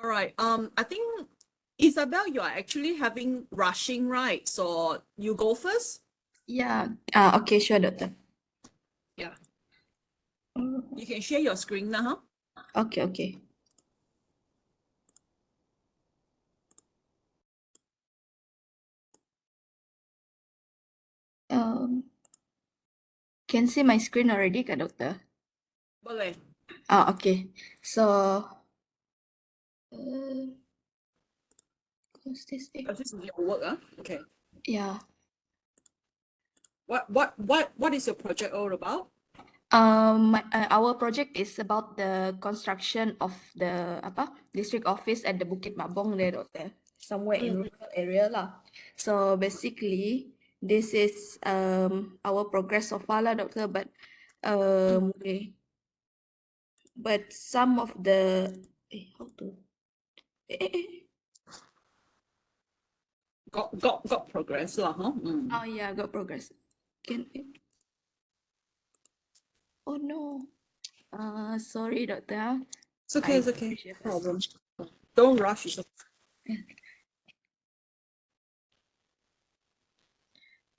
All right. I think Isabel, you are actually rushing, right? So you go first. Yeah. Okay, sure, doctor. Yeah. You can share your screen now, huh? Okay, okay. Can see my screen already, kak, doctor? Boleh. Okay. So, what's this? This is your work, huh? Okay. Yeah. What is your project all about? Our project is about the construction of the district office at the Bukit Mabong there, doctor, somewhere in rural area lah. So basically, this is our progress so far lah, doctor. But okay. But some of the how to Got progress lah, huh? oh yeah, got progress. Can oh no. Sorry, doctor. It's okay. It's okay. Share No first. problem. Don't rush. It's okay.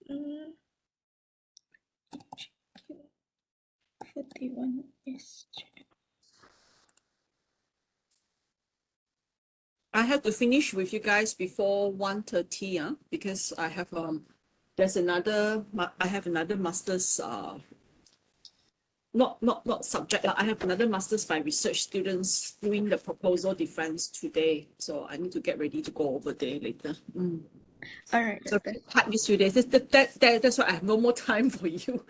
Mm, 41 is. I have to finish with you guys before 1:30, because I have there's another I have another master's not subject. I have another master's by research students doing the proposal defense today, so I need to get ready to go over there later. All right, So doctor. cut these few days. That's why I have no more time for you.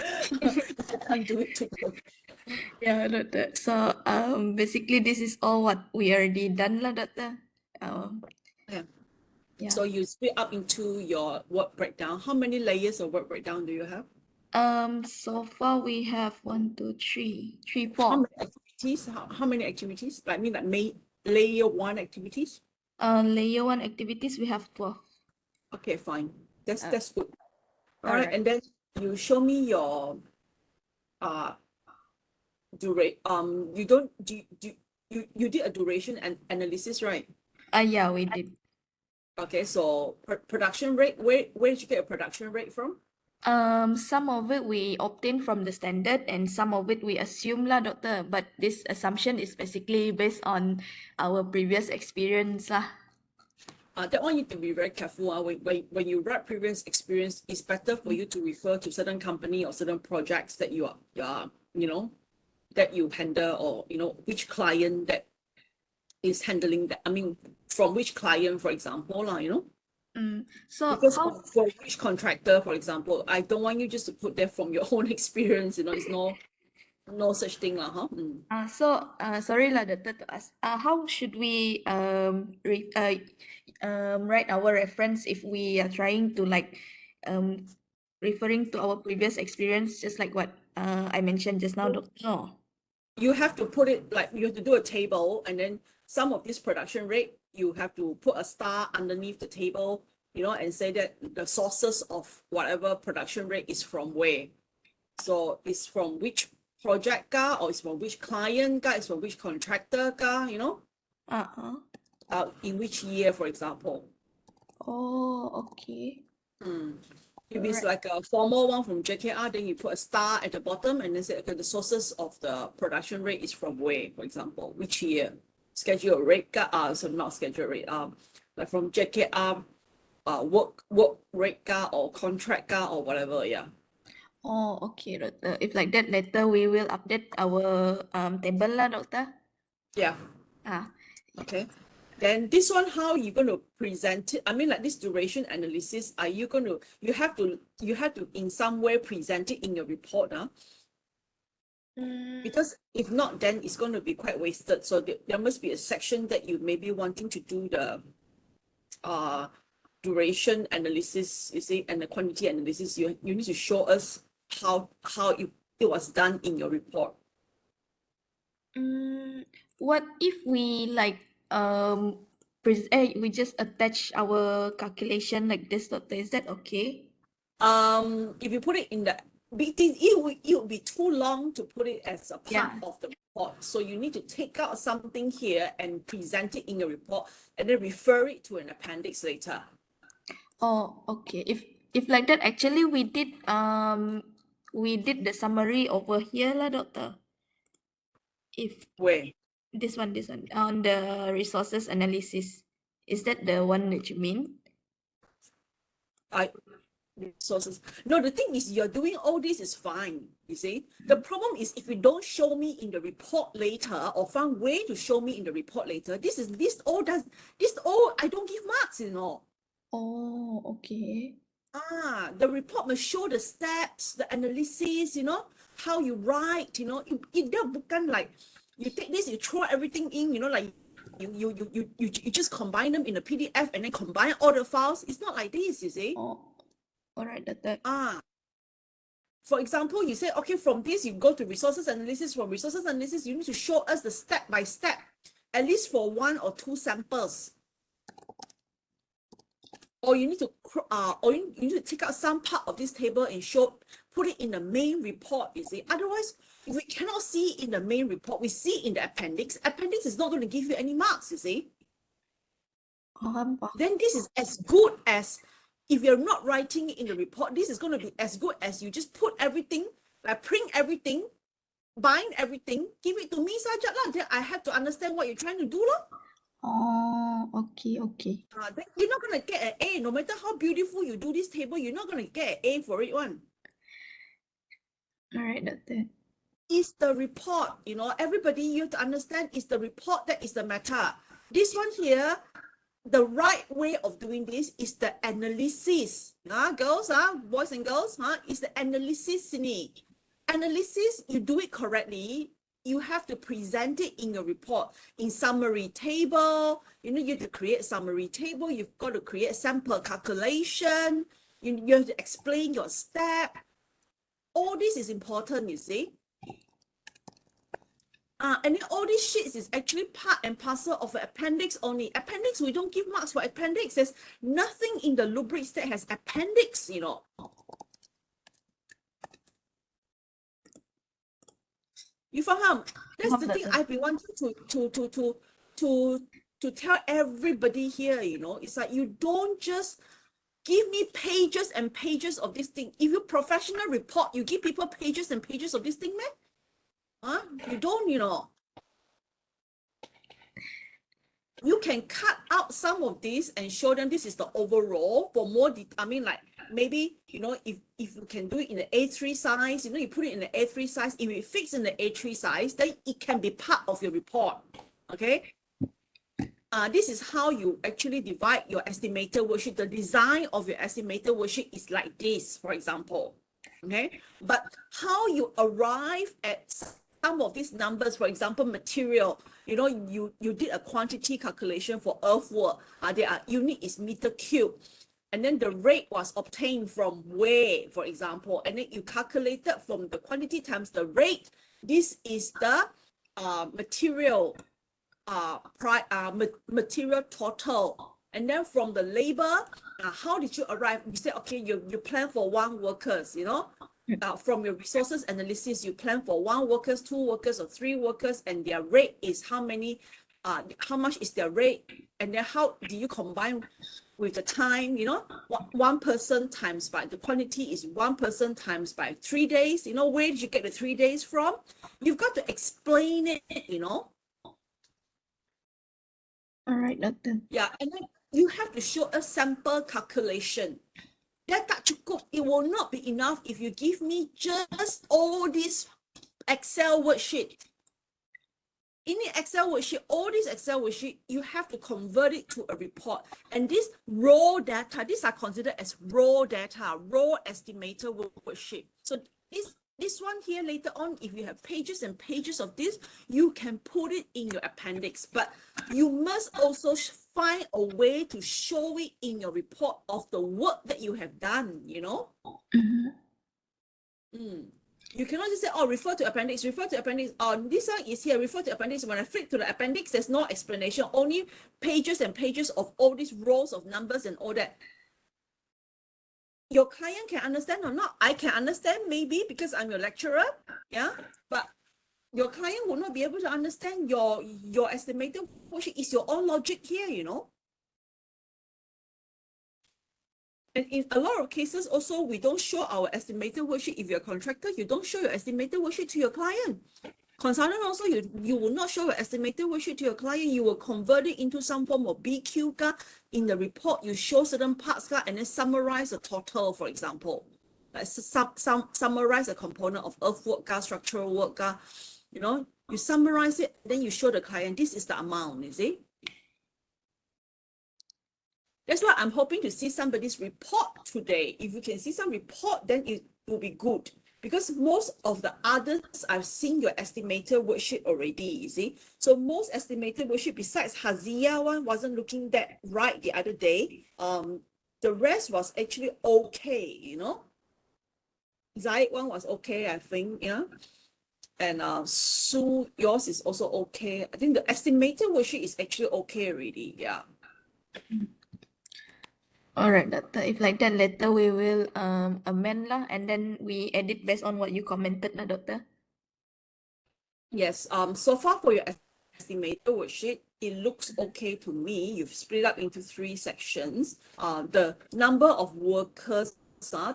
I do it tomorrow. Yeah, doctor. So basically this is all what we already done lah, doctor. Yeah. Yeah. So you split up into your work breakdown. How many layers of work breakdown do you have? So far we have 1, 2, 3, 3, How 4. many activities? How many activities? I mean, like layer one activities. Layer 1 activities we have 12. Okay, fine. That's good. All all right, right. and then you show me your duration. You don't you did a duration and analysis, right? Yeah, we did. Okay, so production rate. Where did you get a production rate from? Some of it we obtain from the standard and some of it we assume lah, doctor. But this assumption is basically based on our previous experience lah. That one you need to be very careful. When you write previous experience, it's better for you to refer to certain company or certain projects that you are that you handle, or which client that is handling that. I mean, from which client, for example, So because how for which contractor, for example, I don't want you just to put that from your own experience. It's no such thing, huh? sorry lah, doctor, to ask. How should we write our reference if we are trying to referring to our previous experience, just like what I mentioned just now, doctor? No. You have to put it like you have to do a table, and then some of this production rate, you have to put a star underneath the table, and say that the sources of whatever production rate is from where. So it's from which project or it's from which client it's from which contractor in which year, for example. Oh, okay. If it's like a formal one from JKR, then you put a star at the bottom and then say, okay, the sources of the production rate is from where, for example, which year. Schedule rate, so not schedule rate, like from JKR, work rate or contract or whatever, yeah. Oh, okay, doctor. If like that, later we will update our table lah, doctor. Yeah. Ah, Okay. Then this one, how are you going to present it? I mean, like this duration analysis, are you going to, you have to in some way present it in your report, because if not, then it's going to be quite wasted. So there must be a section that you may be wanting to do the duration analysis, you see, and the quantity analysis. You need to show us how it was done in your report. What if we we just attach our calculation like this, doctor? Is that okay? If you put it in the it would be too long to put it as a part Yeah. of the report. So you need to take out something here and present it in your report and then refer it to an appendix later. Oh, okay. If like that, actually we did the summary over here lah, doctor. If Where? this one on the resources analysis, is that the one that you mean? Resources. No, the thing is you're doing all this is fine, you see. The problem is if you don't show me in the report later or find way to show me in the report later, this all I don't give marks, you know. Oh, okay. The report must show the steps, the analysis, you know, how you write, you know. It bukan like you take this, you throw everything in, you know, like you just combine them in a PDF and then combine all the files. It's not like this, you see. Oh, all right, doctor. For example, you say, okay, from this, you go to resources analysis. From resources analysis, you need to show us the step by step, at least for 1 or 2 samples. Or you need to, you need to take out some part of this table and put it in the main report, you see. Otherwise, if we cannot see in the main report, we see in the appendix. Appendix is not going to give you any marks, you see. Then this is as good as, if you're not writing it in the report, this is going to be as good as you just put everything, print everything, bind everything, give it to me saja lah. Then I have to understand what you're trying to do lah. Oh, okay. Then you're not going to get an A. No matter how beautiful you do this table, you're not going to get an A for it one. All right, doctor. It's the report, you know, everybody, you have to understand, it's the report that is the matter. This one here, the right way of doing this is the analysis. Girls, boys and girls, is the analysis sini. Analysis, you do it correctly, you have to present it in your report, in summary table. You know, you have to create summary table, you've got to create sample calculation, you have to explain your step. All this is important, you see. And then all these sheets is actually part and parcel of an appendix only. Appendix, we don't give marks for appendix. There's nothing in the rubrics that has appendix, you know. You faham? That's the thing I've been wanting to tell everybody here, you know. It's like you don't just give me pages and pages of this thing. If you professional report, you give people pages and pages of this thing, man. You don't, you know. You can cut out some of this and show them this is the overall for more. I mean, like maybe, you know, if you can do it in the A3 size, you know, you put it in the A3 size. If it fits in the A3 size, then it can be part of your report. Okay. This is how you actually divide your estimator worksheet. The design of your estimator worksheet is like this, for example. Okay. But how you arrive at some of these numbers, for example, material, you know, you did a quantity calculation for earthwork. Their unit is meter cube. And then the rate was obtained from where, for example, and then you calculated from the quantity times the rate. This is the material material total. And then from the labor, how did you arrive? You said, okay, you plan for 1 workers, you know. From your resources analysis, you plan for 1 workers, 2 workers, or 3 workers, and their rate is how many, how much is their rate, and then how do you combine with the time, you know, 1 person times by, the quantity is 1 person times by 3 days, you know, where did you get the 3 days from? You've got to explain it, you know. All right, doctor. Yeah, and then you have to show a sample calculation. That tak cukup. It will not be enough if you give me just all this Excel worksheet. In the Excel worksheet, all this Excel worksheet, you have to convert it to a report. And this raw data, these are considered as raw data, raw estimator worksheet. So this one here later on, if you have pages and pages of this, you can put it in your appendix. But you must also find a way to show it in your report of the work that you have done, you know. You cannot just say, oh, refer to appendix, oh, this one is here, refer to appendix. When I flip to the appendix, there's no explanation, only pages and pages of all these rows of numbers and all that. your client can understand or not. I can understand maybe because I'm your lecturer, yeah, but your client will not be able to understand your estimated worksheet. Is your own logic here, you know. And in a lot of cases also, we don't show our estimated worksheet. If you're a contractor, you don't show your estimated worksheet to your client. Consultant also, you will not show your estimated worksheet to your client. You will convert it into some form of BQ. In the report, you show certain parts and then summarize the total, for example. Like summarize a component of earthwork, structural work. You know, you summarize it, then you show the client, this is the amount, you see. That's why I'm hoping to see somebody's report today. If you can see some report, then it will be good. Because most of the others, I've seen your estimated worksheet already, you see. So most estimated worksheet, besides Hazia one, wasn't looking that right the other day. The rest was actually okay, you know. Zaid one was okay, I think, yeah. And Sue, yours is also okay. I think the estimated worksheet is actually okay already, yeah. All right, doctor. If like that, later we will amend lah, and then we edit based on what you commented lah, doctor. Yes, so far for your estimated worksheet, it looks okay to me. You've split up into 3 sections. The number of workers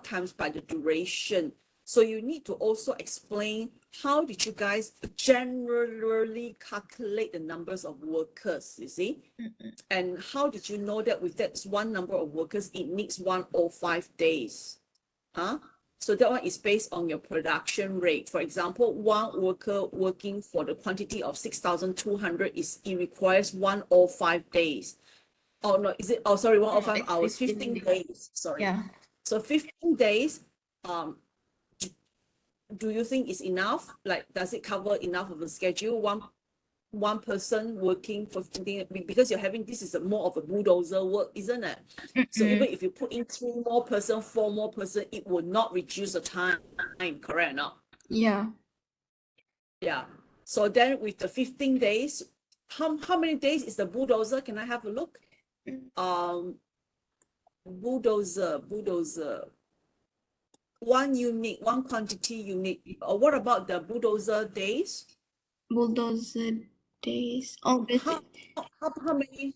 times by the duration. So you need to also explain how did you guys generally calculate the numbers of workers, you see? And how did you know that with that one number of workers, it needs 105 days? Huh? So that one is based on your production rate. For example, one worker working for the quantity of 6,200 it requires 105 days. Oh no, is it? Oh, sorry, 105 hours, 15 days. Sorry. Yeah. So 15 days, do you think is enough? Like, does it cover enough of the schedule? One person working for 15 days, because you're having, this is more of a bulldozer work, isn't it? So even if you put in 3 more person, 4 more person, it will not reduce the time, correct or not? Yeah. Yeah. So then with the 15 days, how many days is the bulldozer? Can I have a look? Bulldozer. 1 unit, 1 quantity unit. Or what about the bulldozer days? Bulldozer days. Oh, basic. How many?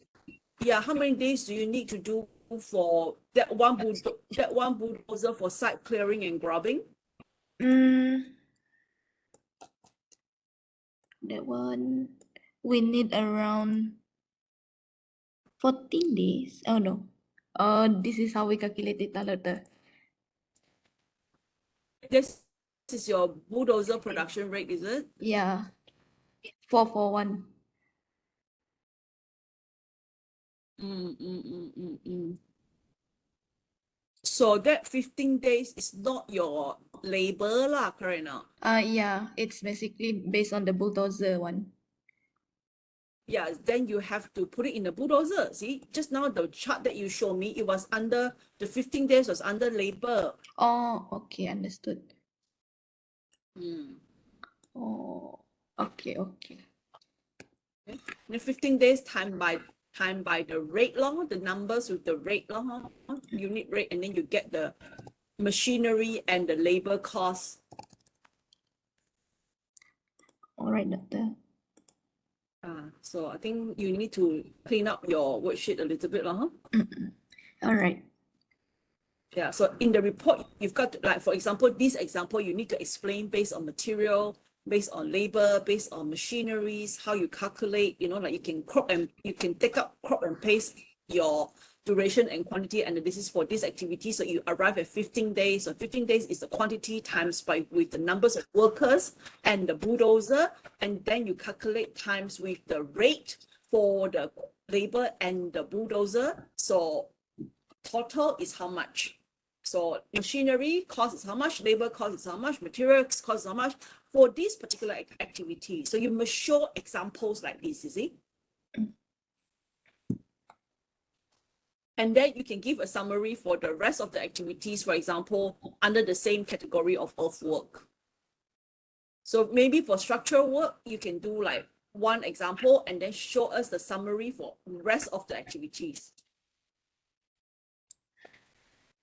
Yeah, how many days do you need to do for that one bulldozer for site clearing and grubbing? That one we need around 14 days. Oh no. This is how we calculate it later. This is your bulldozer production rate, is it? Yeah. 441. So that 15 days is not your labor lah, correct now? Yeah, it's basically based on the bulldozer one. Yeah, then you have to put it in the bulldozer. See, just now the chart that you showed me, it was under, the 15 days was under labor. Oh, okay, understood. Mm. Oh, okay. The 15 days time by the rate long, the numbers with the rate long, unit rate, and then you get the machinery and the labor cost. All right, doctor. So I think you need to clean up your worksheet a little bit, huh? All right. Yeah, so in the report, you've got to, like, for example, this example, you need to explain based on material, based on labor, based on machineries, how you calculate, you know, like you can crop and paste your duration and quantity analysis for this activity. So you arrive at 15 days. So 15 days is the quantity times by with the numbers of workers and the bulldozer, and then you calculate times with the rate for the labor and the bulldozer. So total is how much. So machinery cost is how much, labor cost is how much, materials cost is how much for this particular activity. So you must show examples like this, you see. And then you can give a summary for the rest of the activities, for example, under the same category of earthwork. So maybe for structural work, you can do like one example and then show us the summary for the rest of the activities.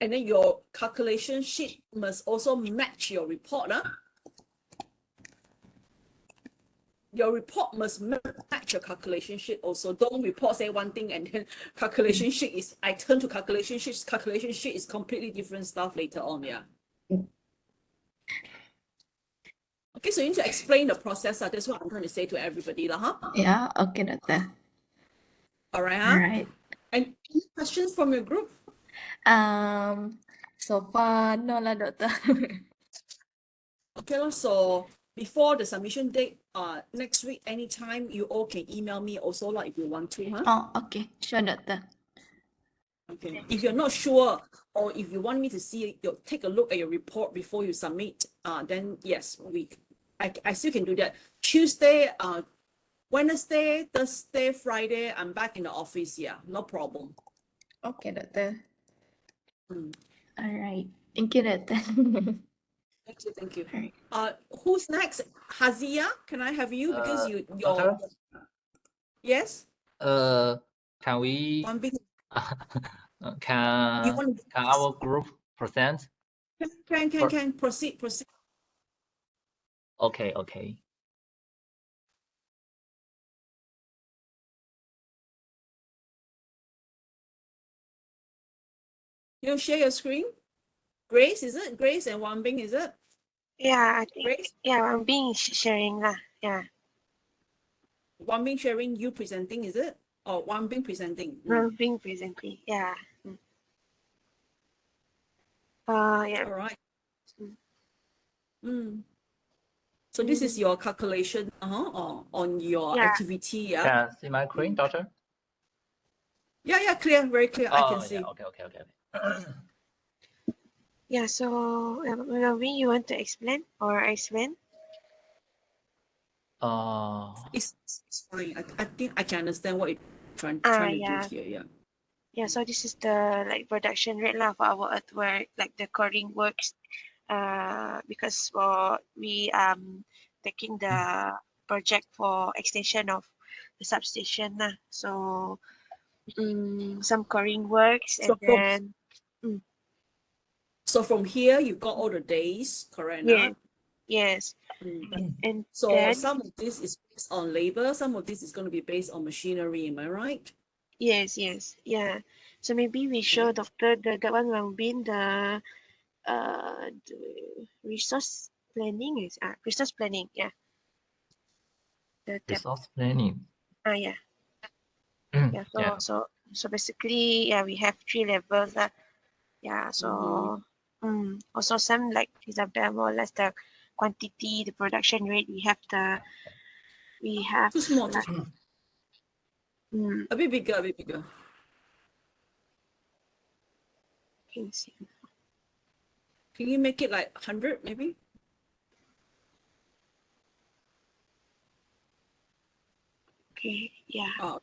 And then your calculation sheet must also match your report. Your report must match your calculation sheet also. Don't report say one thing and then calculation sheet is, I turn to calculation sheet is completely different stuff later on, yeah. Okay, so you need to explain the process. That's what I'm trying to say to everybody, huh? Yeah, okay, Doctor. All right, All huh? right. And any questions from your group? So far, no lah, Doctor. Okay, so before the submission date, next week, anytime, you all can email me also, like if you want to, huh? Oh, okay, sure, Doctor. Okay. If you're not sure, or if you want me to see your take a look at your report before you submit, then yes, I still can do that. Tuesday, Wednesday, Thursday, Friday, I'm back in the office. Yeah, no problem. Okay, Doctor. Mm. All right. Thank you, Doctor. Thank you, thank you. All right. Who's next? Hazia, can I have you? Because Doctor? Yes? Can we One big, you can want our group present? can proceed. Okay. You share your screen. Grace, is it? Grace and Wang Bing, is it? Yeah, I think, Grace? yeah, I'm being sharing lah. Yeah, Wang Bing sharing, you presenting, is it? Or Wang Bing presenting? I'm being presenting. Yeah. Yeah. All right. Mm. So this is your calculation on your Yeah. activity, yeah? Can I see my screen, Doctor? Yeah, clear, very clear. I can see. Yeah, okay. Yeah. So, Melvin, you want to explain or I explain? It's fine. I think I can understand what you're trying Yeah. to do here, yeah. Yeah. So this is the like production rate lah for our earthwork, like the coring works. Because we taking the project for extension of the substation lah. So, some coring works So and then. So from here, you got all the days, correct? Yeah. Not? Yes. And So then, some of this is based on labor, some of this is going to be based on machinery, am I right? yes, yeah. So maybe we show Doctor that one will be the resource planning is resource planning, yeah. The tab. Resource planning. Yeah. Yeah. So Yeah. so basically, yeah, we have 3 levels. Yeah. So also some like example more or less the quantity, the production rate. We have Too small, like, a bit bigger, can see. Can you make it like 100 maybe? Okay. Yeah. Oh.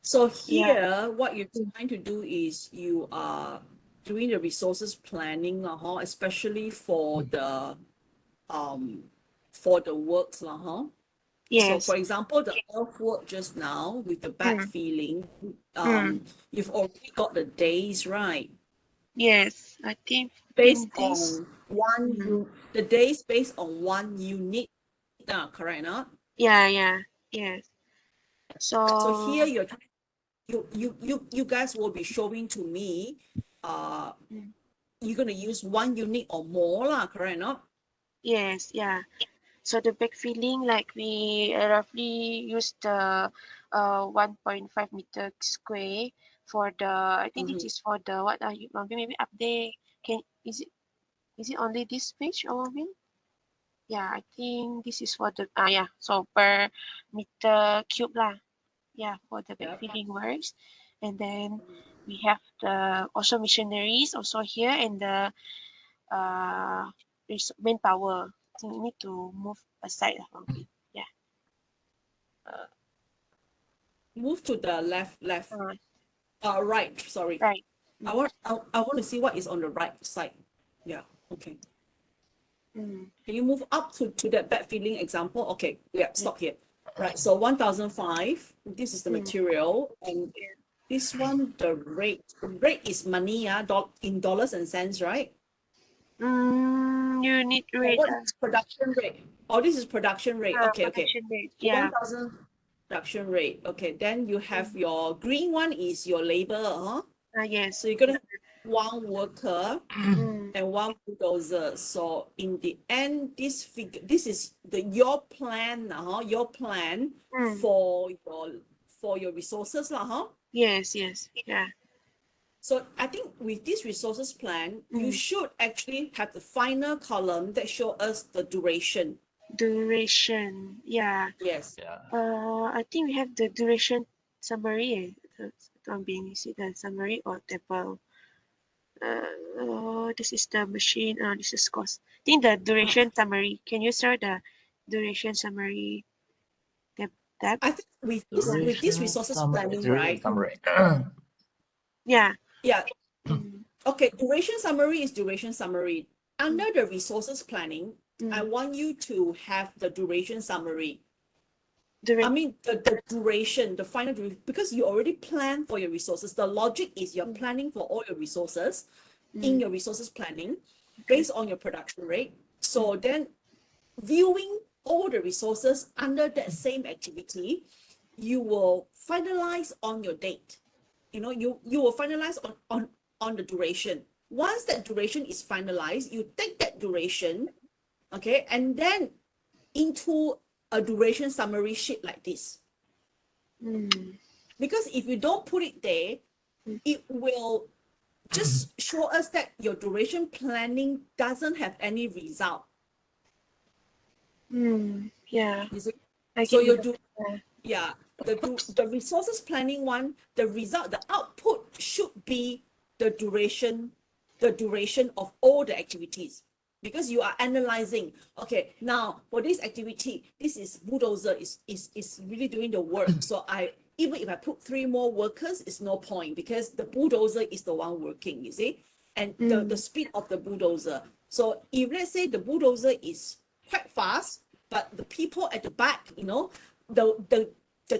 So here, what you're trying to do is you are doing the resources planning, especially for the works, Yes. So for example, the earthwork just now with the backfilling, you've already got the days, right? Yes, I think Based this, on the days based on one unit, correct, not? yeah, yes. So So here you guys will be showing to me, you're gonna use 1 unit or more, correct, not? yes, yeah. So the backfilling, like we roughly use the 1.5 meter square for the. I think this is for the what are you? Maybe update. Is it only this page or maybe? Yeah, I think this is for the yeah. So per meter cube lah. Yeah, for the backfilling works, and then we have the also machineries also here and the manpower. I think we need to move aside from it. Yeah. Move to the left. Right. Sorry. Right. I want to see what is on the right side. Yeah. Okay. Can you move up to that backfilling example? Okay. Yeah. Stop here. Right. So 1005. This is the material, and This one, the rate is money, in dollars and cents, right? You need Or rate. what is production rate? Oh, this is production rate. Okay, okay. Production rate. Yeah. 1,000 production rate. Okay, then you have your green one is your labor, huh? Yes. So you're gonna have one worker Mm. and one bulldozer. So in the end, this figure, this is your plan, your plan for your resources, huh? Yes, yes. Yeah. So I think with this resources plan, you should actually have the final column that show us the duration. Duration. Yeah. Yes. Yeah. I think we have the duration summary. Is it the summary or table? This is the machine. This is cost. I think the duration summary. Can you start the duration summary tab? I think with this resources planning, right? Summary. Yeah. Yeah. Okay, duration summary is duration summary. Under the resources planning, I want you to have the duration summary. I mean, the duration, the final duration, because you already plan for your resources. The logic is you're planning for all your resources in your resources planning based on your production rate. So then viewing all the resources under that same activity, you will finalize on your date. You know, you will finalize on the duration. Once that duration is finalized, you take that duration, okay, and then into a duration summary sheet like this. Because if you don't put it there, it will just show us that your duration planning doesn't have any result. Yeah. You see? I So get you it. do, yeah, the resources planning one, the result, the output should be the duration of all the activities. Because you are analyzing, okay, now for this activity, this is bulldozer is really doing the work. So even if I put 3 more workers, it's no point because the bulldozer is the one working, you see, and the speed of the bulldozer. So if let's say the bulldozer is quite fast, but the people at the back, you know, the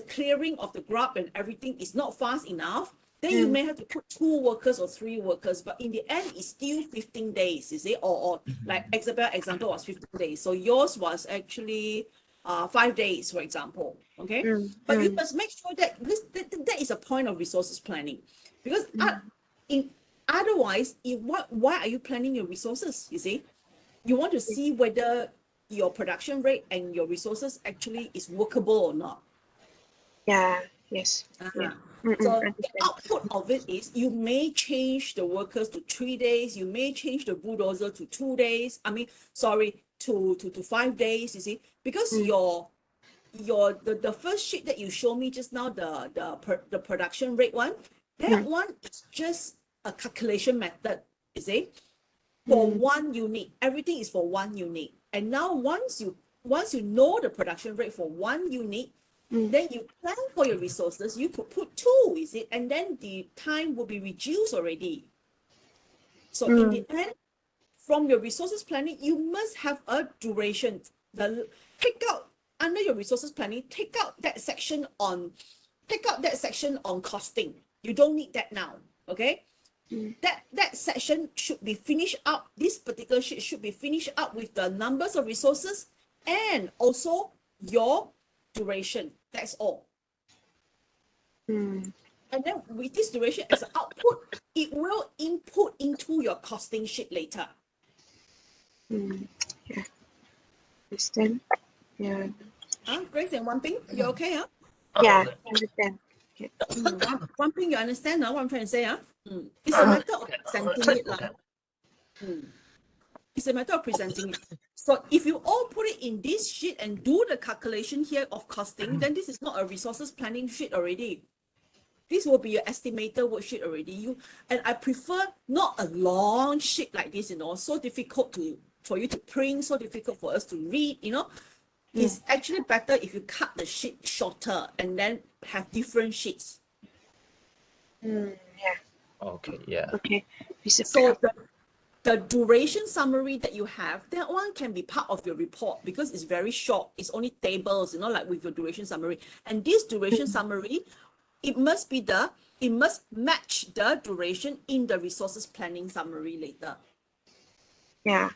clearing of the grub and everything is not fast enough, then you may have to put 2 workers or 3 workers, but in the end, it's still 15 days, you see, or like Isabel example was 15 days. So yours was actually 5 days, for example, okay? But you must make sure that that is a point of resources planning, because otherwise, why are you planning your resources, you see? You want to see whether your production rate and your resources actually is workable or not. Yeah. Yes. Yeah. So the output of it is you may change the workers to 3 days, you may change the bulldozer to 2 days. I mean, sorry, to 5 days, you see, because the first sheet that you showed me just now, the production rate one, that one is just a calculation method, you see, for one unit. Everything is for one unit. And now once you know the production rate for one unit, then you plan for your resources, you could put 2, is it? And then the time will be reduced already. So in the end, from your resources planning, you must have a duration. Take out under your resources planning, take out that section on costing. You don't need that now, okay? That section should be finished up. This particular sheet should be finished up with the numbers of resources and also your duration. That's all. And then with this duration as an output, it will input into your costing sheet later. Yeah. Understand? Yeah. Grace and One Ping, you okay? Yeah. Understand. Okay. One Ping, you understand what I'm trying to say? It's a matter of presenting it. It's a matter of presenting it. So if you all put it in this sheet and do the calculation here of costing, then this is not a resources planning sheet already. This will be your estimator worksheet already. And I prefer not a long sheet like this, so difficult for you to print, so difficult for us to read, It's actually better if you cut the sheet shorter and then have different sheets. Yeah. Okay, yeah. Okay. So the duration summary that you have, that one can be part of your report because it's very short. It's only tables, like with your duration summary. And this duration summary, it must be the it must match the duration in the resources planning summary later. Yeah.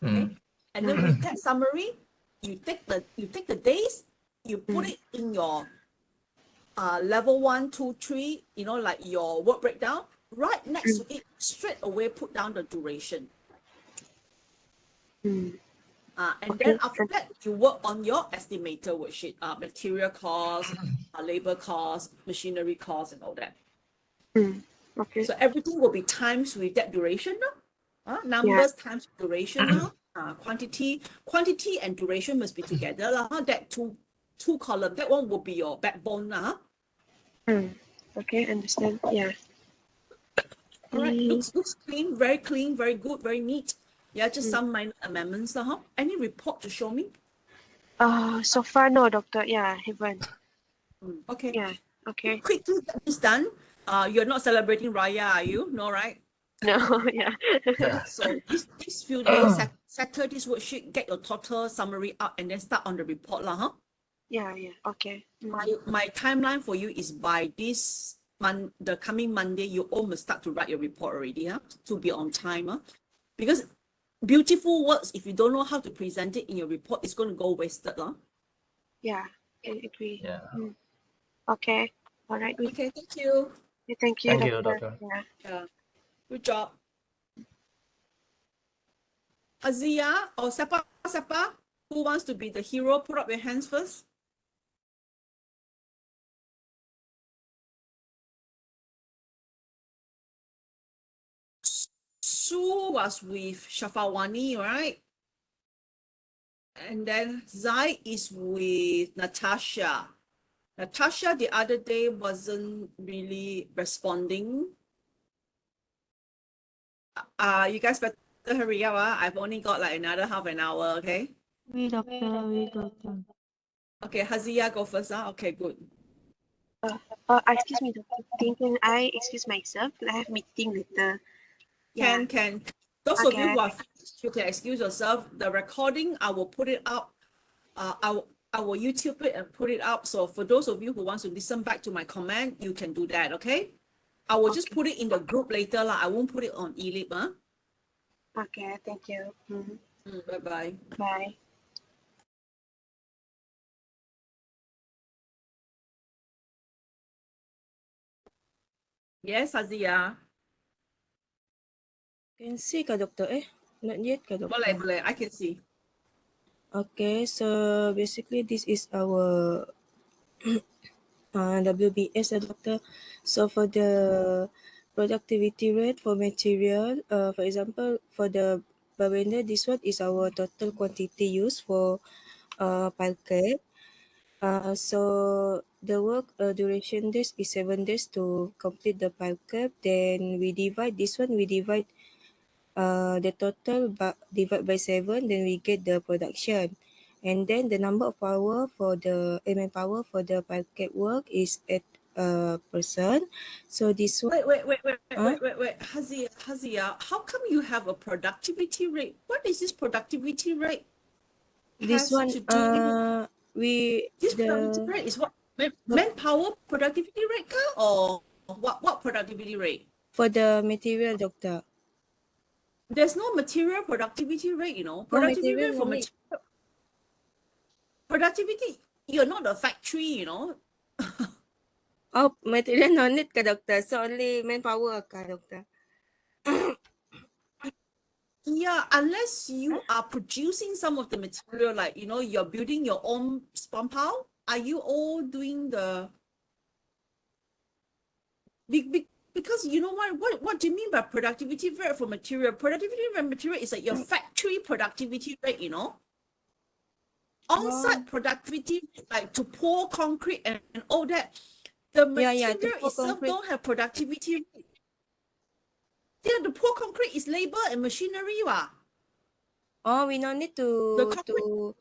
Okay. And then with that summary, you take the days, you put it in your level 1, 2, 3, you know, like your work breakdown. Right next to it, straight away put down the duration. And then after that, you work on your estimator worksheet, material costs, labor costs, machinery costs, and all that. Okay. So everything will be times with that duration now. Numbers times duration now. Quantity and duration must be together lah. That two column, that one will be your backbone now. Okay, understand. Yeah. All right, looks clean, very good, very neat. Yeah, just some minor amendments lah. Any report to show me? So far no, doctor. Yeah, haven't. Okay. Yeah. Okay. Quickly get this done. You're not celebrating Raya, are you? No, right? No. Yeah. So this few days, settle this worksheet, get your total summary up, and then start on the report lah. Yeah. Okay. My timeline for you is by this the coming Monday, you all must start to write your report already, to be on time. Because beautiful words, if you don't know how to present it in your report, it's going to go wasted. Yeah, I agree. Yeah. Okay. All right. Okay, thank you. Thank you, Thank you, doctor. doctor. Yeah, good job. Azia or Sepa, who wants to be the hero? Put up your hands first. Sue was with Shafawani, right? And then Zai is with Natasha. Natasha the other day wasn't really responding. You guys better hurry up. I've only got like another half an hour, okay? We doctor. Okay, Hazia, go first. Okay, good. Excuse me, doctor. Can I excuse myself? I have meeting later. Can. Those of you who are finished, you can excuse yourself. The recording, I will put it up. I will YouTube it and put it up. So for those of you who want to listen back to my comment, you can do that, okay? I will just put it in the group later. I won't put it on eLib. Okay, thank you. Bye-bye. Bye. Yes, Azia. Can see ka doctor? Not yet ka doctor? Boleh, I can see. Okay, so basically this is our WBS doctor. So for the productivity rate for material, for example, for the Bawenda, this one is our total quantity used for pile cap. So the work duration days is 7 days to complete the pile cap. Then we divide this one. We divide the total divide by 7. Then we get the production. And then the number of power for the manpower for the pile cap work is 8 person. So this one. Wait. Hazia, how come you have a productivity rate? What is this productivity rate? This one, productivity rate is what? Manpower productivity rate or what productivity rate? For the material, doctor. There's no material productivity rate, Productivity rate for material. Productivity, you're not a factory, Oh, material no need ka, doctor. So only manpower ka, doctor. Yeah, unless you are producing some of the material, like, you're building your own spawn pile. Are you all doing the... Because you know what do you mean by productivity rate for material? Productivity rate for material is like your factory productivity rate, On-site productivity, like to pour concrete and all that. The material itself don't have productivity rate. Yeah, the pour concrete is labor and machinery. Oh, we don't need to...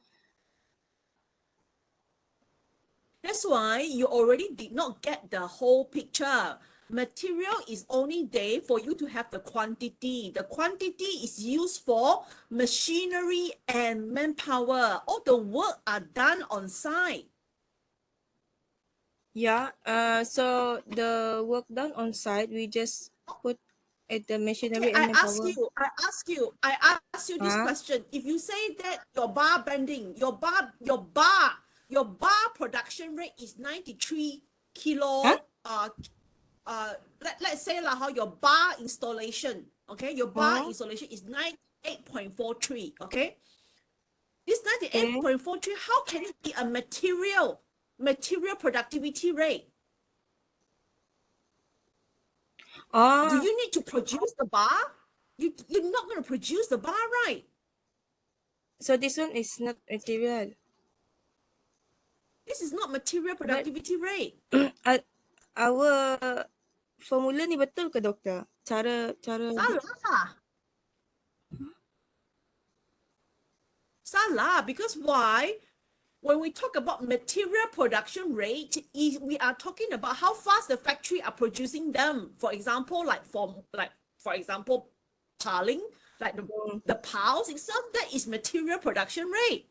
That's why you already did not get the whole picture. Material is only there for you to have the quantity. The quantity is used for machinery and manpower. All the work are done on site. Yeah. So the work done on site, we just put at the Okay, machinery I and ask manpower. you, this Huh? question. If you say that your bar bending, your bar production rate is 93 Huh? kilo, let's say like how your bar installation, okay, your bar Hmm. installation is 98.43, okay? This Okay. 98.43, how can it be a material productivity rate? Do Oh, you need to produce the bar? You're not going to produce the bar, right? so this one is not material, This is not material but productivity rate. our formula ni betul ke doktor? Cara Salah. Salah, because why? When we talk about material production rate, we are talking about how fast the factory are producing them. For example, for example, tiling, like the piles itself, that is material production rate.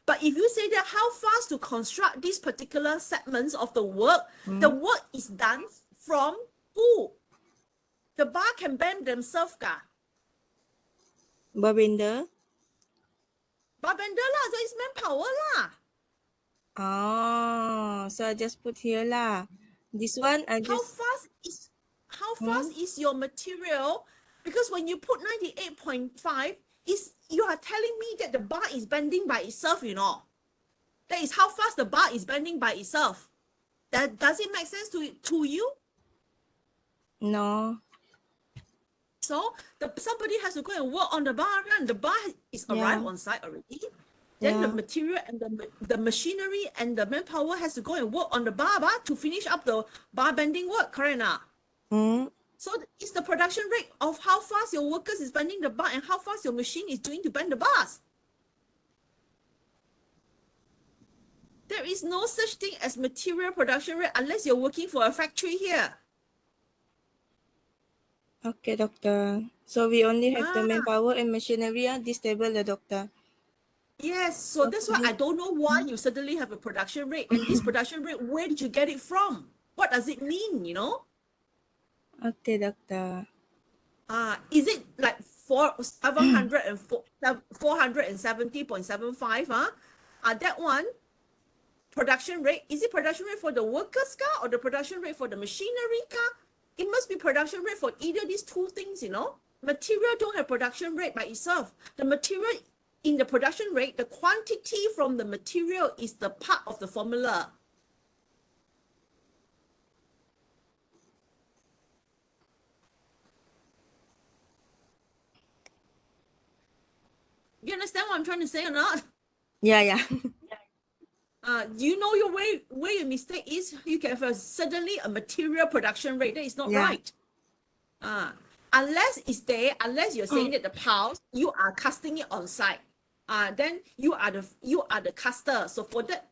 But if you say that how fast to construct these particular segments of the work is done from who? The bar can bend themselves, ka? barbender. Bar bender lah, so it's manpower lah. Oh, so I just put here lah. This one I How just fast is your material? Because when you put 98.5, you are telling me that the bar is bending by itself, you know. That is how fast the bar is bending by itself. Does it make sense to you? no. So somebody has to go and work on the bar, and the bar is arrived Yeah. on site already. Then the Yeah. material and the machinery and the manpower has to go and work on the bar to finish up the bar bending work, correct? So it's the production rate of how fast your workers is bending the bar and how fast your machine is doing to bend the bars. There is no such thing as material production rate unless you're working for a factory here. Okay, doctor. So we only have the Ah, manpower and machinery. This table, the doctor. yes. So that's why I don't know why you suddenly have a production rate. And this production rate, where did you get it from? What does it mean, you know? Okay, doctor. Is it like 470.75? That one production rate, is it production rate for the workers car or the production rate for the machinery car? It must be production rate for either these two things, you know. Material don't have production rate by itself. The material in the production rate, the quantity from the material is the part of the formula. You understand what I'm trying to say or not? Yeah, yeah. You know your where your mistake is. You can have suddenly a material production rate that is not Yeah. right. Unless it's there, unless you're saying that the piles you are casting it on site. Then you are the caster. So for that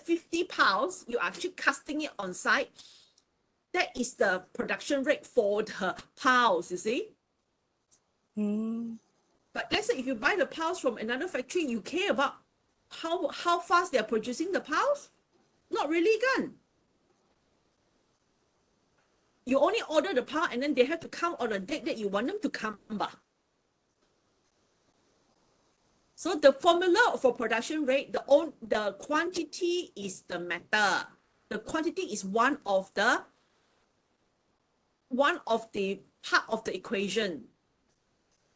50 piles, you are actually casting it on site. That is the production rate for the piles, you see. But let's say if you buy the piles from another factory, you care about how fast they're producing the piles? Not really, gun. You only order the pile and then they have to come on a date that you want them to come back. So the formula for production rate, the quantity is the matter. The quantity is one of the part of the equation.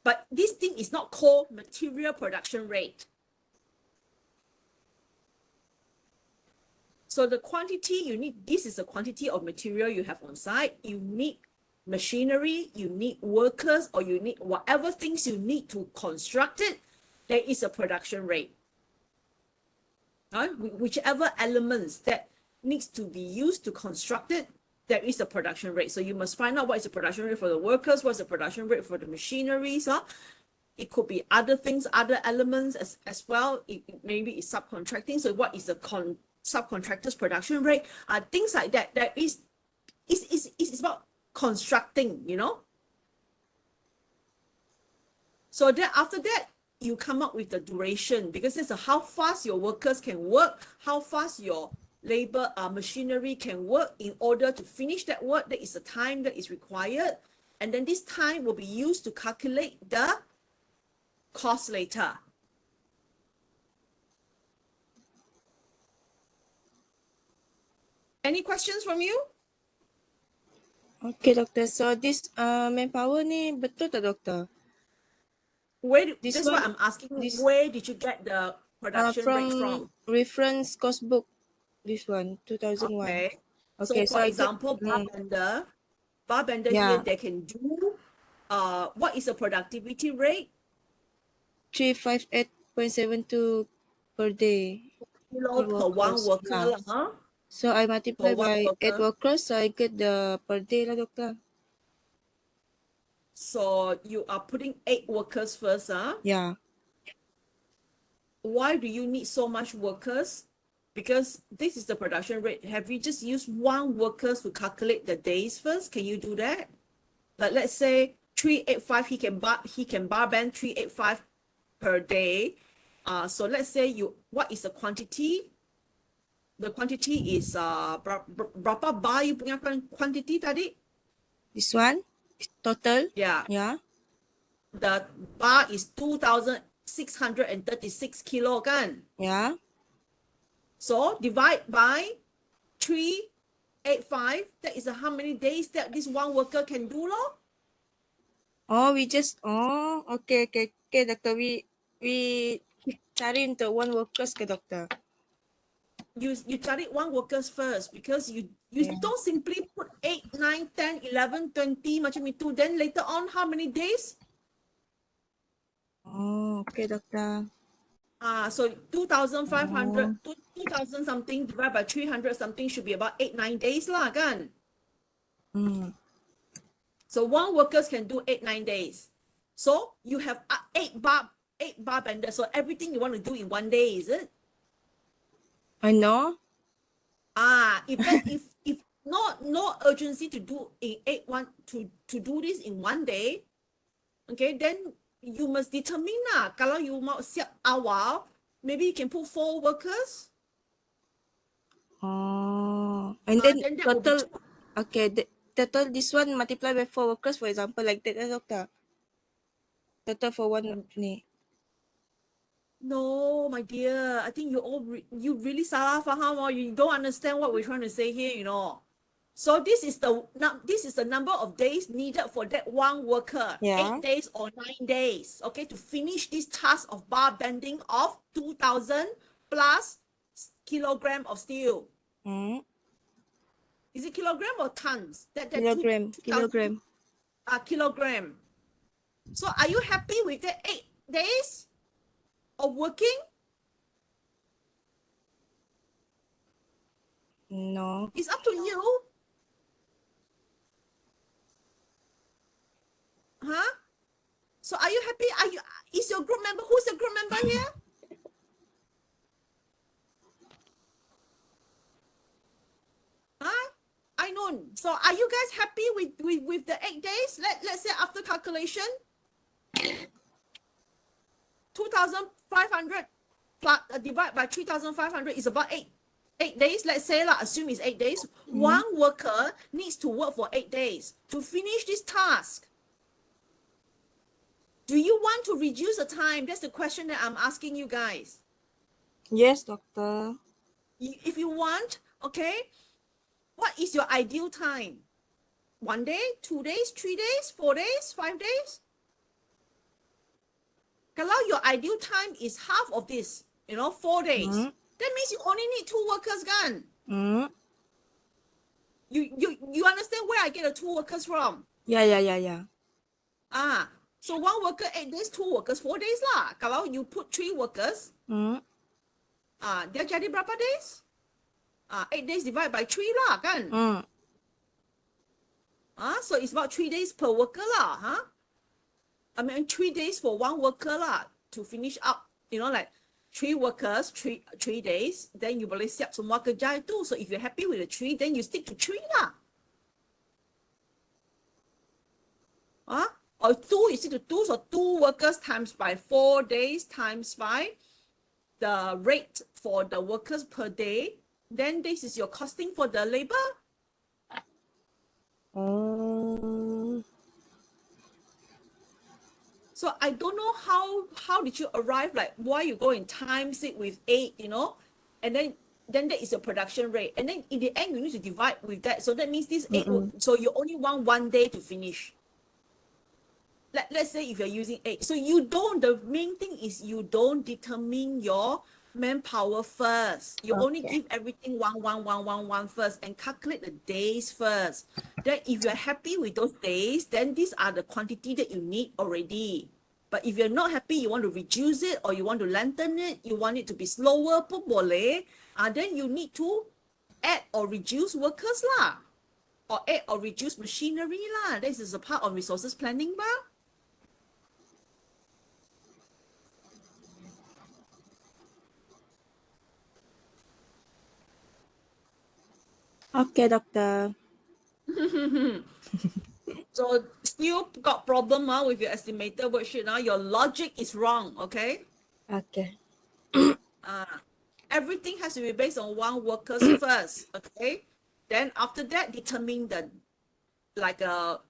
But this thing is not called material production rate. So the quantity you need, this is the quantity of material you have on site. You need machinery, you need workers, or you need whatever things you need to construct it. There is a production rate. Whichever elements that needs to be used to construct it, there is a production rate. So you must find out what is the production rate for the workers, what's the production rate for the machineries. It could be other things, other elements as well. Maybe it's subcontracting. So what is the subcontractor's production rate? Things like that. That is, it's about constructing, you know. So then after that, you come up with the duration, because it's how fast your workers can work, how fast your machinery can work in order to finish that work. That is the time that is required. And then this time will be used to calculate the cost later. Any questions from you? Okay, doktor. So this manpower ni betul tak, doktor? That's what I'm asking. this- Where did you get the production rate from from? reference cost book. This one, 2001. Okay. Okay, So for I get- example, bar bender Yeah. here, they can do, what is the productivity rate? 358.72 per day. Kilo per one workers, worker yeah. lah, huh? So I multiply For one by 8 worker. workers, so I get the per day lah, doktor. So you are putting 8 workers first, huh? Yeah. Why do you need so much workers? Because this is the production rate. Have you just used 1 workers to calculate the days first? Can you do that? Like let's say 385, he can bar band 385 per day. So let's say what is the quantity? The quantity is berapa bar you punya quantity tadi? This one, total? Yeah. Yeah. The bar is 2,636 kilo kan? Yeah. So divide by 385. That is how many days that this one worker can do lor? Oh, okay, doktor. We cari untuk 1 workers ke, doktor? You cari 1 workers first, because you Yeah. don't simply put 8, 9, 10, 11, 20 macam itu. Then later on, how many days? Oh, okay, doktor. So 2,500, 2,000 something divided by 300 something should be about 8, 9 days lah kan? So 1 workers can do 8, 9 days. So you have 8 bar benders. So everything you want to do in 1 day, is it? I know. If no urgency to do to do this in 1 day, okay, then you must determine lah. Kalau you mau siap awal, maybe you can put 4 workers. Oh, and then Then that will be total. Okay, total this one multiply by 4 workers, for example, like that, doktor. Total for 1 ni. No, my dear, I think you really salah faham, or you don't understand what we're trying to say here, you know. So this is the number of days needed for that 1 worker. Yeah. 8 days or 9 days, okay, to finish this task of bar bending of 2,000 plus kilogram of steel. Is it kilogram or tons? Kilogram. Kilogram. So are you happy with the 8 days of working? No. It's up to you. Huh? So are you happy? Is your group member? Who's your group member here? Huh? I know. So are you guys happy with the 8 days? Let's say after calculation, 2,500 plus divide by 3,500 is about 8 days. Let's say assume it's 8 days. 1 worker needs to work for 8 days to finish this task. Do you want to reduce the time? That's the question that I'm asking you guys. Yes, doctor. If you want, okay, what is your ideal time? 1 day, 2 days, 3 days, 4 days, 5 days? Kalau your ideal time is half of this, 4 days, that means you only need 2 workers, kan? You understand where I get the 2 workers from? Yeah. So 1 worker 8 days, 2 workers 4 days lah. Kalau you put 3 workers, dia jadi berapa days? 8 days divided by 3 lah, kan? So it's about 3 days per worker lah, huh? I mean 3 days for 1 worker lah to finish up, like 3 workers, 3 days, then you boleh siap semua kerja itu. So if you're happy with the 3, then you stick to 3 lah. Or 2, you stick to 2, so 2 workers times by 4 days times by the rate for the workers per day then this is your costing for the labor. Oh. So I don't know how did you arrive, like why you go and times it with 8, you know, and then that is your production rate, and then in the end you need to divide with that. So that means this 8 so you only want 1 day to finish. Let's say if you're using 8, so the main thing is you don't determine your manpower first. You only Okay. give everything one first and calculate the days first. Then if you're happy with those days, then these are the quantity that you need already. But if you're not happy, you want to reduce it or you want to lengthen it, you want it to be slower, pun boleh, then you need to add or reduce workers lah, or add or reduce machinery lah. This is a part of resources planning ba. Okay, doctor. So still got problem with your estimator worksheet. Your logic is wrong, okay? Okay. Everything has to be based on 1 workers first, okay? Then after that, determine the like a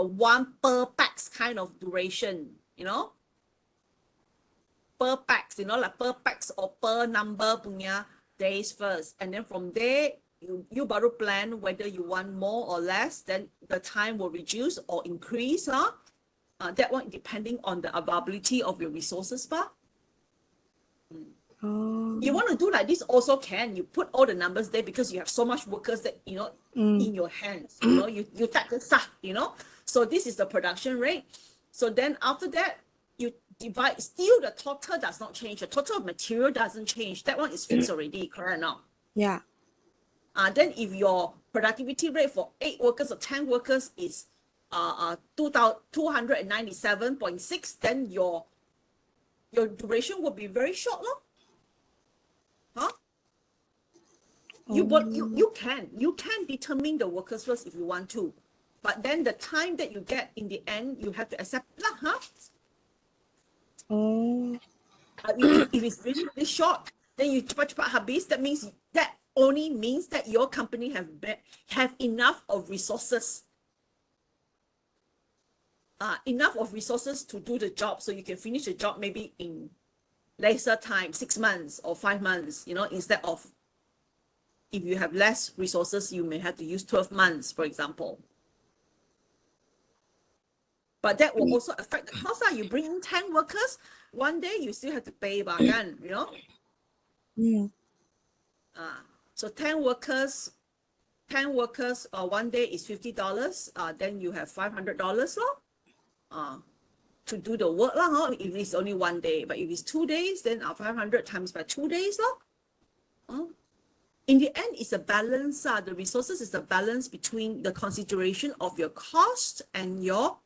1 per pax kind of duration, you know? Per pax, you know, like per pax or per number punya days first. And then from there, you baru plan whether you want more or less, then the time will reduce or increase. That one depending on the availability of your resources. Oh. You want to do like this also can. You put all the numbers there because you have so much workers that, you know, in your hands, you know, you type this up, you know. So this is the production rate. So then after that, you divide, still the total does not change. The total of material doesn't change. That one is fixed already, correct now? Yeah. Then if your productivity rate for 8 workers or 10 workers is 297.6, then your duration will be very short, no? Huh? You can determine the workers first if you want to, but then the time that you get in the end, you have to accept lah, huh? Oh. If it's really, really short, then you cepat-cepat habis. That only means that your company have enough of resources. Enough of resources to do the job, so you can finish the job maybe in lesser time, 6 months or 5 months, you know, instead of, if you have less resources, you may have to use 12 months, for example. But that will also affect the cost. You bring in 10 workers, 1 day you still have to pay bagan, you know? So 10 workers, 1 day is $50. Then you have $500 to do the work lah. If it's only 1 day, but if it's 2 days, then 500 times by 2 days lah. In the end, it's a balance. The resources is a balance between the consideration of your cost and your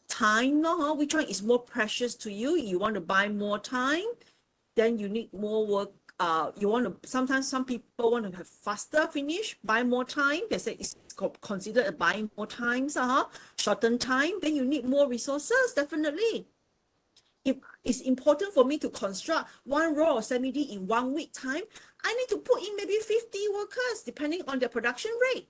time. Which one is more precious to you? You want to buy more time, then you need more work. Sometimes some people want to have faster finish, buy more time. They say it's considered buying more times, shorten time. Then you need more resources, definitely. If it's important for me to construct 1 row of semi-D in 1 week time, I need to put in maybe 50 workers, depending on their production rate.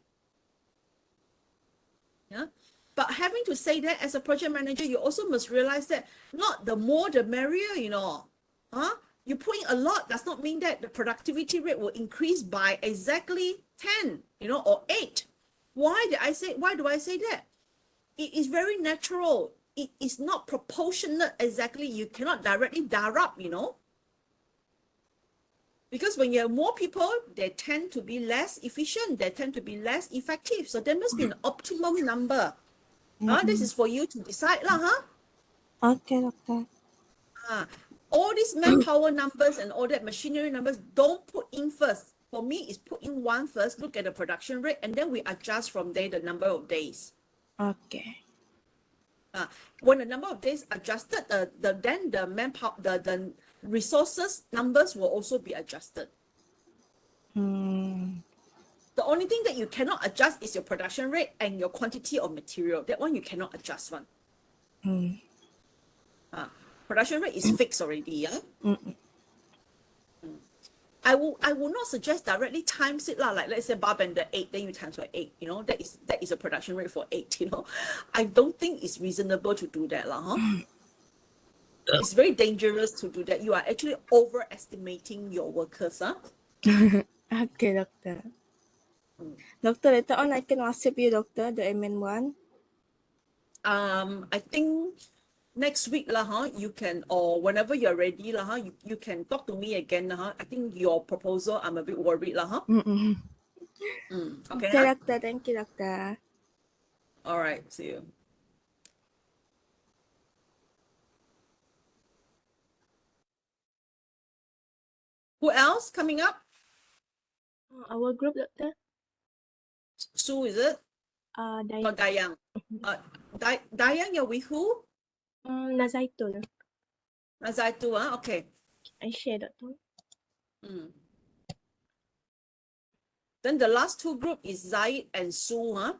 Yeah. But having to say that, as a project manager, you also must realize that not the more the merrier, you know. You put in a lot does not mean that the productivity rate will increase by exactly 10, you know, or 8. Why do I say that? It is very natural. It is not proportionate exactly. You cannot directly darab, you know. Because when you have more people, they tend to be less efficient. They tend to be less effective. So there must be an optimum number. This is for you to decide lah, huh? Okay, doctor. All these manpower numbers and all that machinery numbers, don't put in first. For me, it's put in 1 first, look at the production rate, and then we adjust from there the number of days. Okay. When the number of days adjusted, then the manpower, the resources numbers will also be adjusted. The only thing that you cannot adjust is your production rate and your quantity of material. That one you cannot adjust one. Production rate is fixed already, yeah? I will not suggest directly times it lah. Like let's say barbender 8, then you times by 8. You know, that is a production rate for 8. You know, I don't think it's reasonable to do that lah, huh? It's very dangerous to do that. You are actually overestimating your workers, huh? Okay, doctor. Doctor, later on I can WhatsApp you, doctor, the admin one. I think next week lah, huh? You can, or whenever you're ready lah, huh? You can talk to me again lah, huh? I think your proposal, I'm a bit worried lah, huh? Okay, Okay, huh? doctor. Thank you, doctor. All right, see you. Who else coming up? Our group, doctor. Sue, is it? Or Dayang? Dayang, you're with who? Nazaitul. Nazaitu, huh? Okay. I share, doctor. Then the last two group is Zaid and Sue, huh?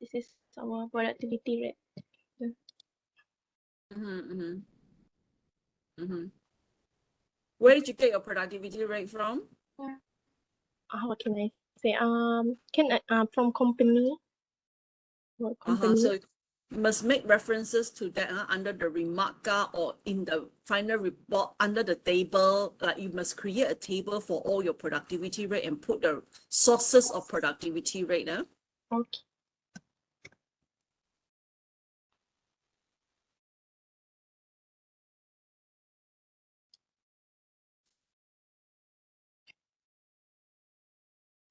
This is our productivity rate. Where did you get your productivity rate from? What can I say? From company. What company? So you must make references to that under the remark or in the final report under the table. Like you must create a table for all your productivity rate and put the sources of productivity rate. Okay.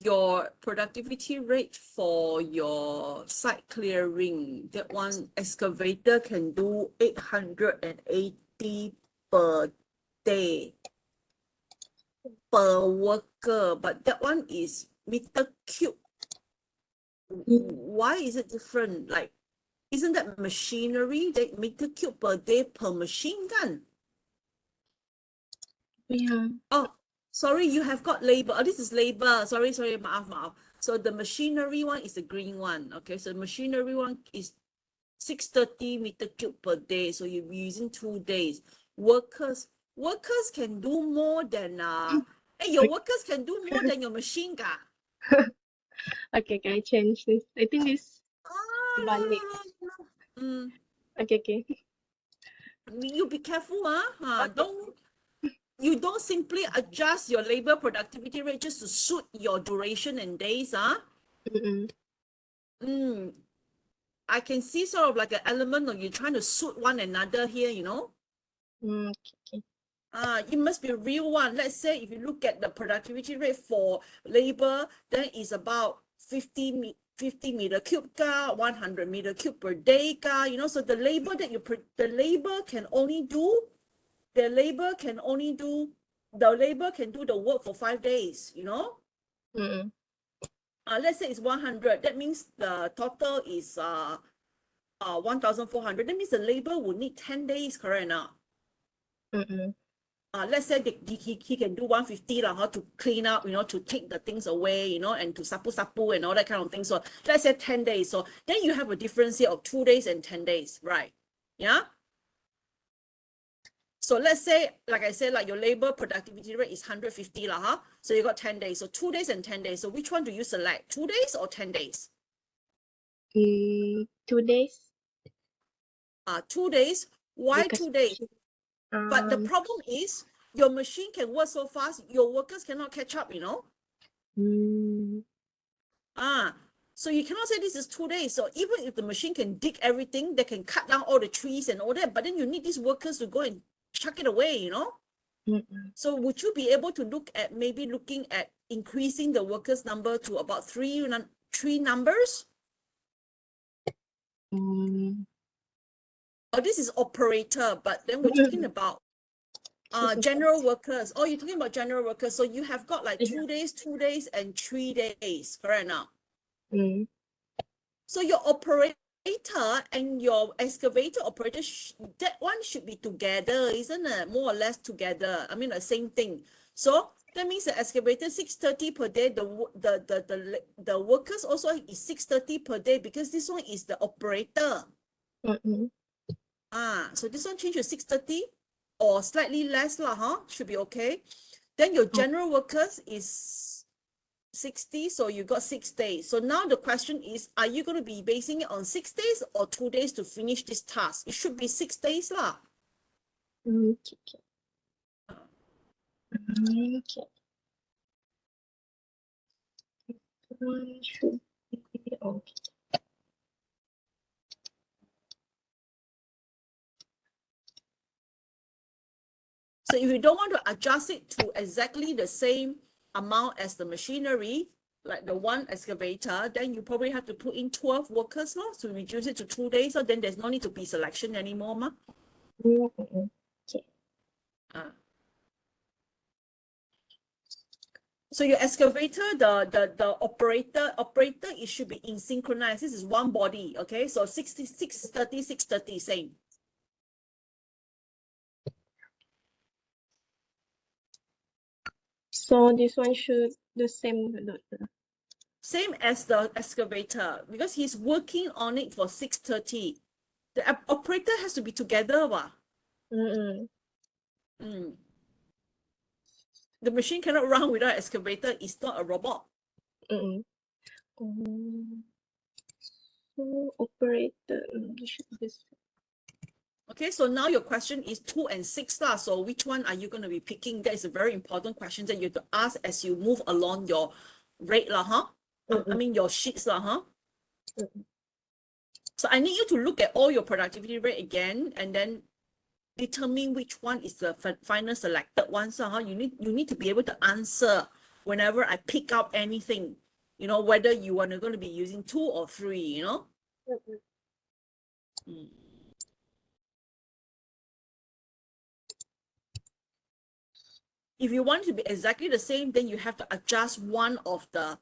Your productivity rate for your site clearing, that one excavator can do 880 per day per worker, but that one is meter cube. Why is it different? Like, isn't that machinery that meter cube per day per machine gun? Yeah. Oh, sorry, you have got labor. Oh, this is labor. Sorry, maaf. So the machinery one is the green one. Okay, so machinery one is 630 meter cube per day. So you're using 2 days. Workers can do more than your workers can do more than your machine gun. Okay, can I change this? I think this valid. Okay. You be careful, You don't simply adjust your labor productivity rate just to suit your duration and days, I can see sort of like an element of you trying to suit one another here, you know. Okay. It must be a real one. Let's say if you look at the productivity rate for labor, then it's about 50 meter cube 100 meter cube per day you know. So the labor that the labor can do the work for 5 days, you know. Let's say it's 100. That means the total is 1,400. That means the labor would need 10 days, correct now? Let's say he can do 150 to clean up, you know, to take the things away, you know, and to sapu and all that kind of thing. So let's say 10 days. So then you have a difference here of 2 days and 10 days, right? Yeah. So let's say, like I said, like your labor productivity rate is 150 So you got 10 days. So 2 days and 10 days. So which one do you select? 2 days or 10 days? 2 days. 2 days. Why Because 2 days? But the problem is your machine can work so fast, your workers cannot catch up, you know. So you cannot say this is 2 days. So even if the machine can dig everything, they can cut down all the trees and all that, but then you need these workers to go and chuck it away, you know. So would you be able to looking at increasing the workers number to about three numbers? Oh, this is operator, but then we're talking about general workers. Oh, you're talking about general workers. So you have got like 2 days, 2 days, and 3 days, correct now? So your operator and your excavator operator, that one should be together, isn't it? More or less together. I mean, the same thing. So That means the excavator 630 per day. The workers also is 630 per day because this one is the operator. So this one change to 630 or slightly less lah, huh? Should be okay. Then your general workers is 60, so you got 6 days. So now the question is, are you going to be basing it on 6 days or 2 days to finish this task? It should be 6 days lah. Okay. One should be okay. So if you don't want to adjust it to exactly the same amount as the machinery, like the one excavator, then you probably have to put in 12 workers now to reduce it to 2 days. So then there's no need to be selection anymore, ma. Okay. So your excavator, the operator, it should be in synchronized. This is one body, okay? So 66, 30, 630, same. So this one should the same. Same as the excavator because he's working on it for 630. The operator has to be together, wa. The machine cannot run without an excavator. It's not a robot. So operator should be this. Okay, so now your question is 2 and 6 lah. So which one are you going to be picking? That is a very important question that you have to ask as you move along your rate lah, huh? I mean your sheets lah, huh? So I need you to look at all your productivity rate again and then determine which one is the final selected one. So huh? You need to be able to answer whenever I pick up anything, you know, whether you are going to be using 2 or 3, you know. If you want to be exactly the same, then you have to adjust one of the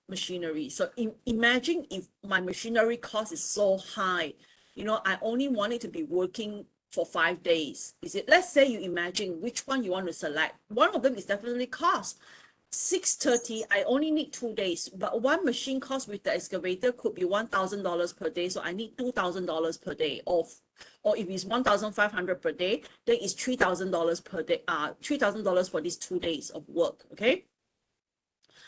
machinery. So imagine if my machinery cost is so high, you know, I only want it to be working for 5 days. Is it? Let's say you imagine which one you want to select. One of them is definitely cost. 630, I only need 2 days, but one machine cost with the excavator could be $1,000 per day. So I need $2,000 per day off. Or if it's 1,500 per day, then it's $3,000 per day, $3,000 for these 2 days of work, okay?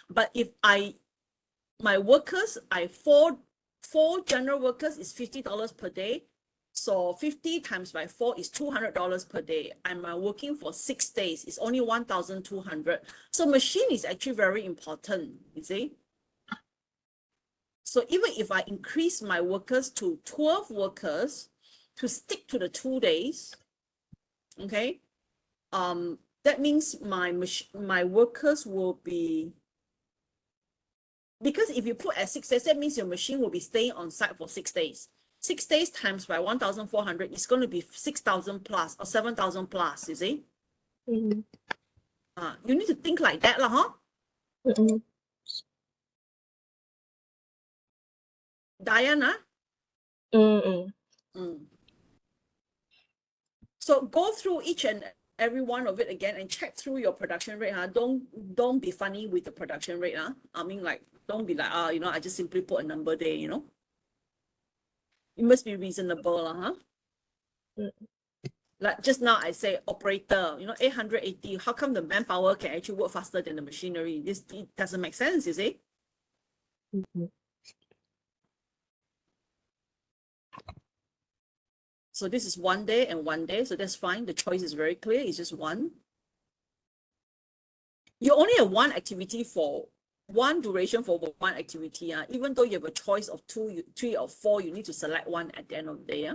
But if my workers, four general workers is $50 per day. So 50 times by 4 is $200 per day. I'm working for 6 days. It's only 1,200. So machine is actually very important, you see? So even if I increase my workers to 12 workers to stick to the 2 days, okay, that means my workers will be, because if you put at 6 days, that means your machine will be staying on site for 6 days. 6 days times by 1,400 is going to be 6,000 plus or 7,000 plus, you see? You need to think like that, lah, huh? Diana? So go through each and every one of it again and check through your production rate. Huh? Don't be funny with the production rate. Huh? I mean, like, don't be like, you know, I just simply put a number there, you know. It must be reasonable, huh? Like just now I say operator, you know, 880. How come the manpower can actually work faster than the machinery? This it doesn't make sense, you see? So this is 1 day and 1 day, so that's fine. The choice is very clear. It's just one. You only have one activity for one duration for one activity. Even though you have a choice of 2, 3, or 4, you need to select one at the end of the day.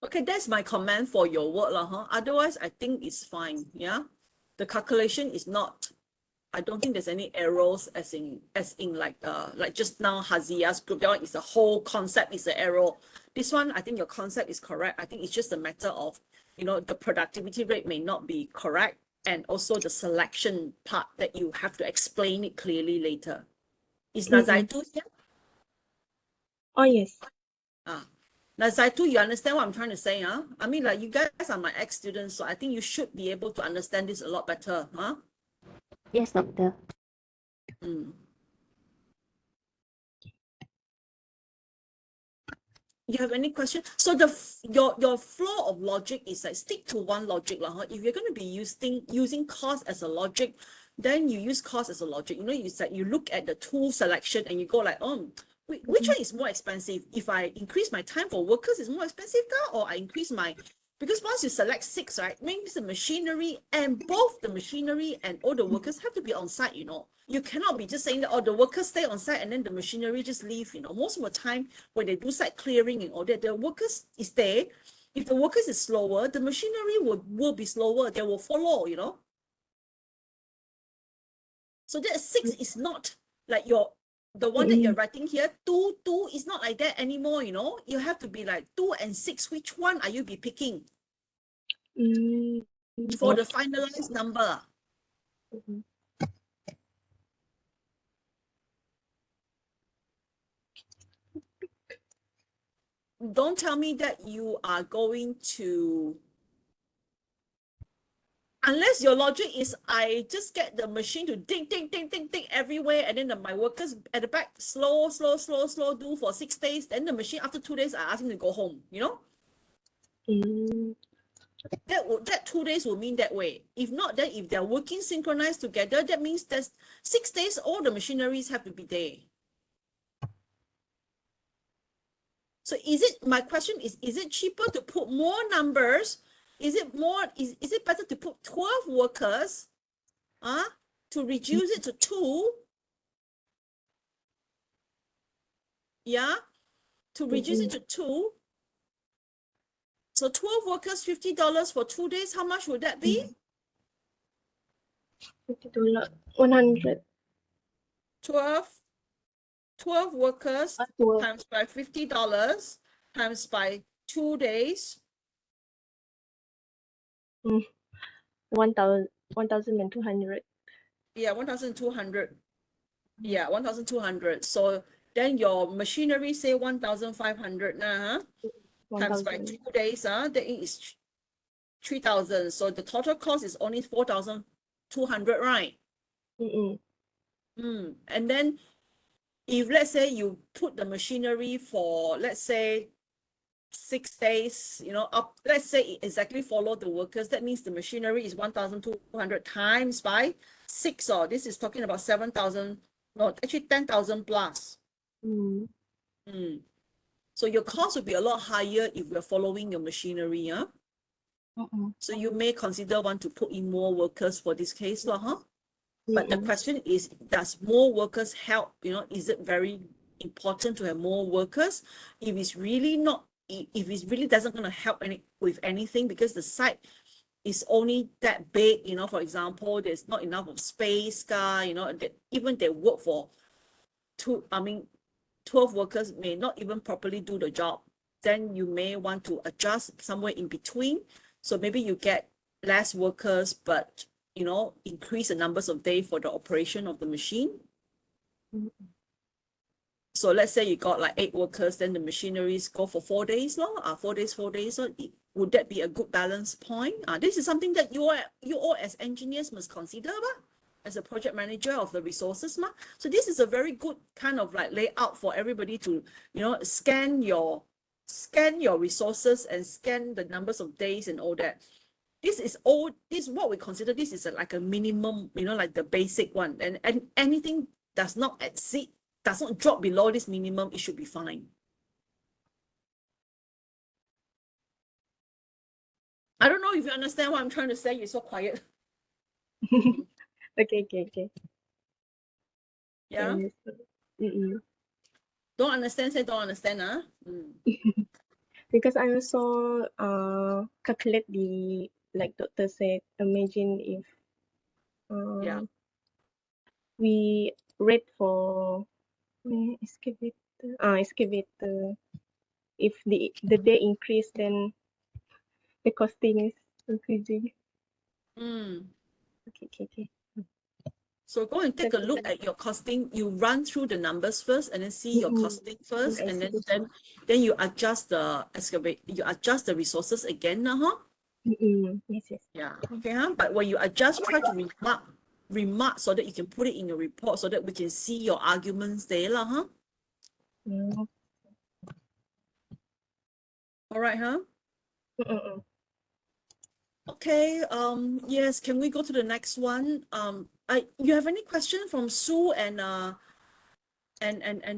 Okay, that's my comment for your work, huh? Otherwise, I think it's fine. Yeah, the calculation is not I don't think there's any arrows as in like just now Hazia's group. That one is the whole concept is the arrow. This one, I think your concept is correct. I think it's just a matter of, you know, the productivity rate may not be correct, and also the selection part that you have to explain it clearly later. Is Nazaitu here? Oh, yes. Nazaitu, you understand what I'm trying to say, huh? I mean, like, you guys are my ex-students, so I think you should be able to understand this a lot better, huh? Yes, doctor. You have any question? So your flow of logic is like stick to one logic, huh? If you're going to be using cost as a logic, then you use cost as a logic. You know, you look at the tool selection and you go like, which one is more expensive? If I increase my time for workers, is more expensive or I increase my, because once you select 6, right, means the machinery and both the machinery and all the workers have to be on site, you know. You cannot be just saying that, oh, the workers stay on site and then the machinery just leave, you know. Most of the time when they do site clearing and all that, the workers is there. If the workers is slower, the machinery will be slower. They will follow, you know. So that 6 is not like the one that you're writing here, 2 is not like that anymore, you know. You have to be like 2 and 6. Which one are you be picking for the finalized number? Don't tell me that you are going to, unless your logic is I just get the machine to dig everywhere, and then my workers at the back slow do for 6 days, then the machine after 2 days I ask him to go home, you know. That 2 days will mean that way. If not, then if they're working synchronized together, that means there's 6 days all the machineries have to be there. So my question is it cheaper to put more numbers? Is it better to put 12 workers to reduce it to 2? Yeah, to reduce it to 2. So 12 workers, $50 for 2 days. How much would that be? $50, 100. 12 workers 12. times by $50 times by 2 days. 1,200. Yeah, 1,200. Yeah, 1,200. So then your machinery say 1,500 now, times by 2 days, that is 3,000. So the total cost is only 4,200, right? And then if let's say you put the machinery for, let's say, 6 days, you know, let's say exactly follow the workers, that means the machinery is 1,200 times by 6, or this is talking about 7,000, no, actually 10,000 plus. So your cost would be a lot higher if we're following your machinery, yeah? So you may consider want to put in more workers for this case, But the question is, does more workers help? You know, is it very important to have more workers? If it's really not, if it really doesn't going to help with anything, because the site is only that big, you know, for example, there's not enough of space, you know, even they work for 12 workers may not even properly do the job. Then you may want to adjust somewhere in between. So maybe you get less workers, but, you know, increase the numbers of days for the operation of the machine. So let's say you got like 8 workers, then the machineries go for 4 days, 4 days. So would that be a good balance point? This is something that you all as engineers must consider, as a project manager of the resources. So this is a very good kind of like layout for everybody to, you know, scan your resources and scan the numbers of days and all that. This is what we consider, this is like a minimum, you know, like the basic one, and anything does not drop below this minimum, it should be fine. I don't know if you understand what I'm trying to say. You're so quiet. Okay. Yeah. Don't understand, say don't understand, Because I also calculate the, like doctor said, imagine if yeah. we rate for excavator. If the day increase, then the costing is increasing. Mm. Okay. So go and take a look at your costing. You run through the numbers first, and then see your costing first, and then you adjust the resources again, Yes. Yeah. Okay, But when you adjust, try to remark so that you can put it in your report so that we can see your arguments there, Yeah. All right, Okay. Yes. Can we go to the next one? You have any question from Sue and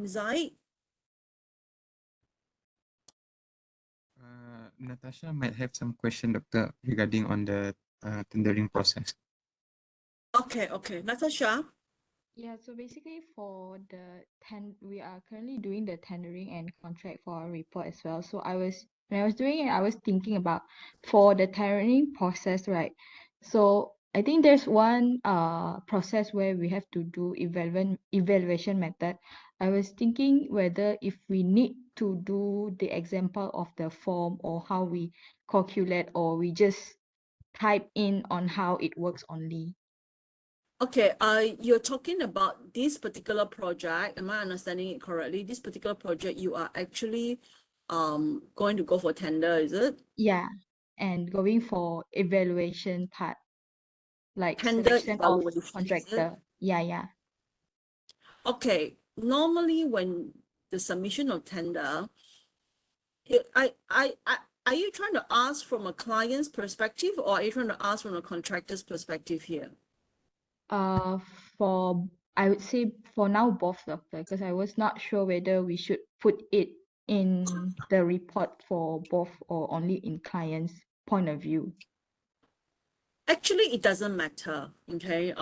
Zaid? Natasha might have some question, Doctor, regarding on the tendering process. Okay. Natasha? Yeah, so basically for we are currently doing the tendering and contract for our report as well. So when I was doing it, I was thinking about for the tendering process, right? So I think there's one process where we have to do evaluation method. I was thinking whether if we need to do the example of the form or how we calculate, or we just type in on how it works only. Okay, you're talking about this particular project. Am I understanding it correctly? This particular project, you are actually going to go for tender, is it? Yeah, and going for evaluation part, like Tender selection of evaluation, is it? contractor. Yeah. Okay, normally when the submission of tender, are you trying to ask from a client's perspective, or are you trying to ask from a contractor's perspective here? For I would say for now both, Doctor, because I was not sure whether we should put it in the report for both or only in client's point of view. Actually, it doesn't matter. Okay.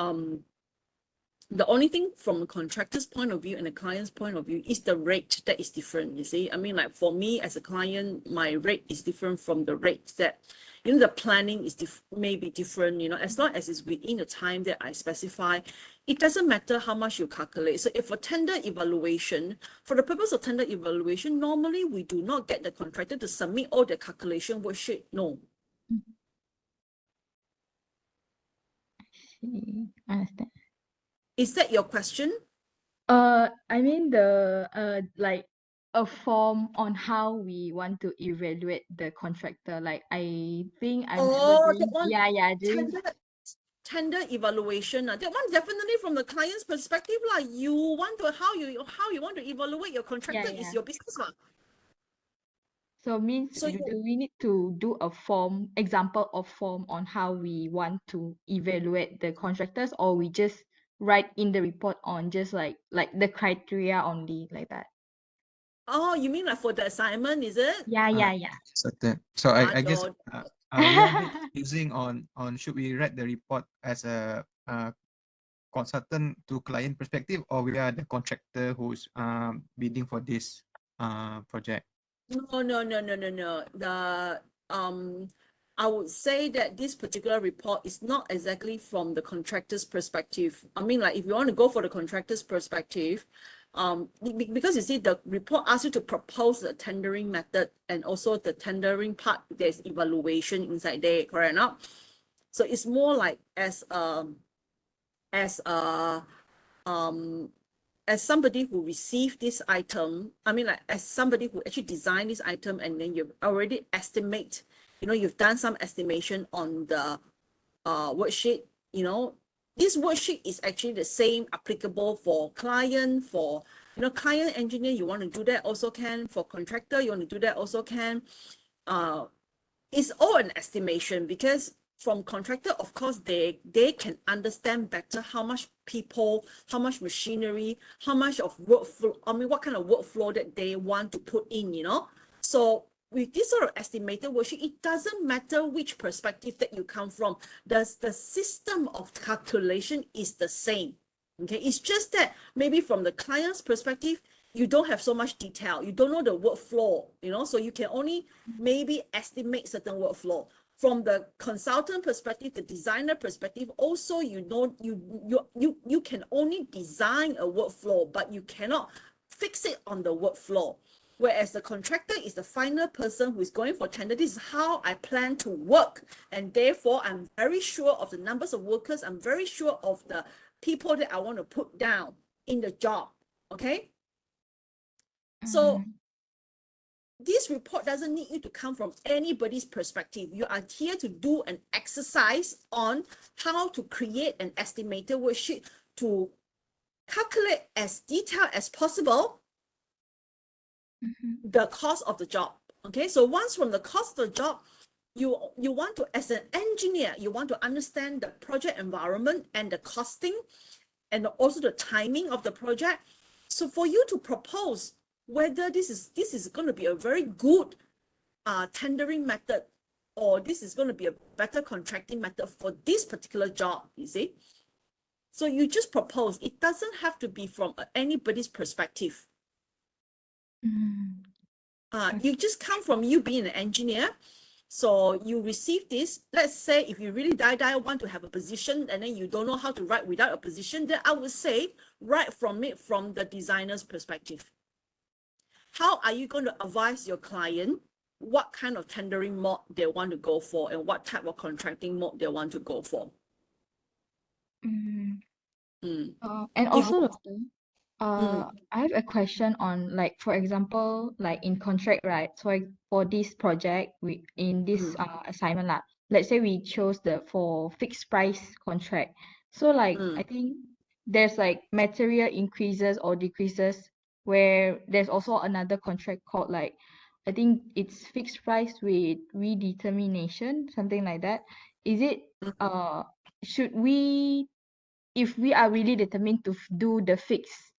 The only thing from a contractor's point of view and a client's point of view is the rate that is different. You see, I mean, like for me as a client, my rate is different from the rates that, the planning is maybe different. As long as it's within the time that I specify, it doesn't matter how much you calculate. So if for tender evaluation, for the purpose of tender evaluation, normally we do not get the contractor to submit all the calculation worksheet. No. Understand. Is that your question? I mean the like a form on how we want to evaluate the contractor. Like I think I remember That doing one, doing tender evaluation. That one definitely from the client's perspective, you want to how you want to evaluate your contractor is your business. So means So do we need to do a example of form on how we want to evaluate the contractors, or we just write in the report on just like the criteria only like that? Oh, you mean like for the assignment, is it? Yeah. So I guess no. we are a bit using on should we write the report as a consultant to client perspective, or we are the contractor who's bidding for this project? No. I would say that this particular report is not exactly from the contractor's perspective. I mean, like if you want to go for the contractor's perspective, because you see the report asks you to propose the tendering method, and also the tendering part, there's evaluation inside there, correct or not? So it's more like as somebody who received this item, I mean, like as somebody who actually designed this item, and then you already estimate, you've done some estimation on the worksheet. This worksheet is actually the same applicable for client, for client engineer, you want to do that also can, for contractor, you want to do that also can. It's all an estimation, because from contractor, of course, they can understand better how much people, how much machinery, how much of workflow, I mean, what kind of workflow that they want to put in, So with this sort of estimated worksheet, it doesn't matter which perspective that you come from. The system of calculation is the same. Okay, it's just that maybe from the client's perspective, you don't have so much detail. You don't know the workflow, so you can only maybe estimate certain workflow. from the consultant perspective, the designer perspective, also, you know, you can only design a workflow, but you cannot fix it on the workflow. Whereas the contractor is the final person who is going for tender. This is how I plan to work. And therefore, I'm very sure of the numbers of workers. I'm very sure of the people that I want to put down in the job. Okay. So this report doesn't need you to come from anybody's perspective. You are here to do an exercise on how to create an estimated worksheet to calculate as detailed as possible the cost of the job. Okay, so once from the cost of the job, you want to, as an engineer, you want to understand the project environment and the costing and also the timing of the project. So for you to propose whether this is going to be a very good tendering method, or this is going to be a better contracting method for this particular job, you see. So you just propose. It doesn't have to be from anybody's perspective. You just come from you being an engineer. So you receive this. Let's say if you really want to have a position and then you don't know how to write without a position, then I would say write from it from the designer's perspective. How are you going to advise your client what kind of tendering mode they want to go for and what type of contracting mode they want to go for? And also, Doctor, I have a question on, like, for example, like in contract, right? So for this project, we in this assignment, let's say we chose for fixed price contract. So like I think there's like material increases or decreases, where there's also another contract called, like, I think it's fixed price with redetermination, something like that. Is it should we, if we are really determined to do the fixed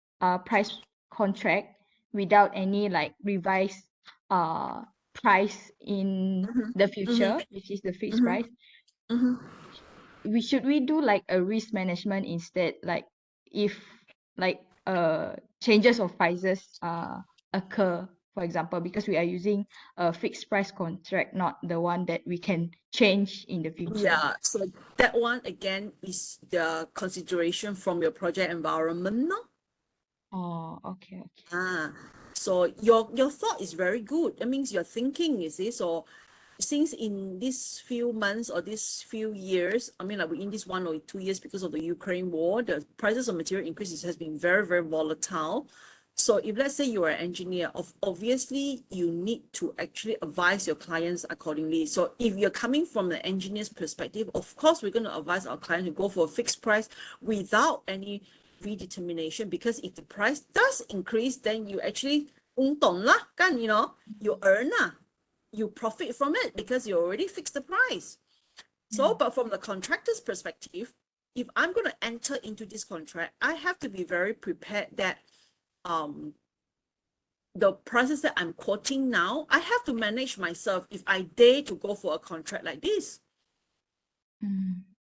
price contract without any like revised price in the future, which is the fixed price, should we do like a risk management instead, like if like changes of prices occur, for example, because we are using a fixed price contract, not the one that we can change in the future? Yeah, so that one again is the consideration from your project environment, no? Oh, okay. So your thought is very good. That means you're thinking, you see. So since in these few months or these few years, I mean, like in this 1 or 2 years, because of the Ukraine war, the prices of material increases has been very, very volatile. So if let's say you are an engineer, obviously you need to actually advise your clients accordingly. So if you're coming from the engineer's perspective, of course, we're going to advise our client to go for a fixed price without any redetermination, because if the price does increase, then you actually untung lah, kan, you know, you earn lah, you profit from it because you already fixed the price. So, but from the contractor's perspective, if I'm going to enter into this contract, I have to be very prepared that the prices that I'm quoting now, I have to manage myself if I dare to go for a contract like this.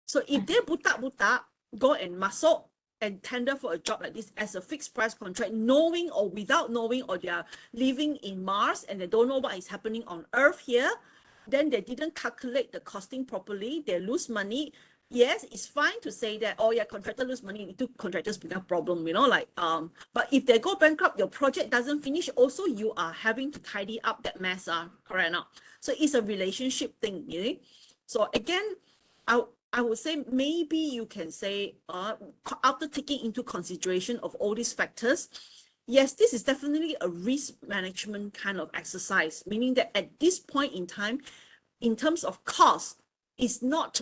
So if they buta go and masuk and tender for a job like this as a fixed price contract, knowing or without knowing, or they are living in Mars and they don't know what is happening on Earth here, then they didn't calculate the costing properly, they lose money. Yes, it's fine to say that, oh yeah, contractor lose money, it took contractors become problem, you know, like, but if they go bankrupt, your project doesn't finish, also you are having to tidy up that mess, correct now. So it's a relationship thing, you know. So again, I would say maybe you can say, after taking into consideration of all these factors, yes, this is definitely a risk management kind of exercise, meaning that at this point in time, in terms of cost, it's not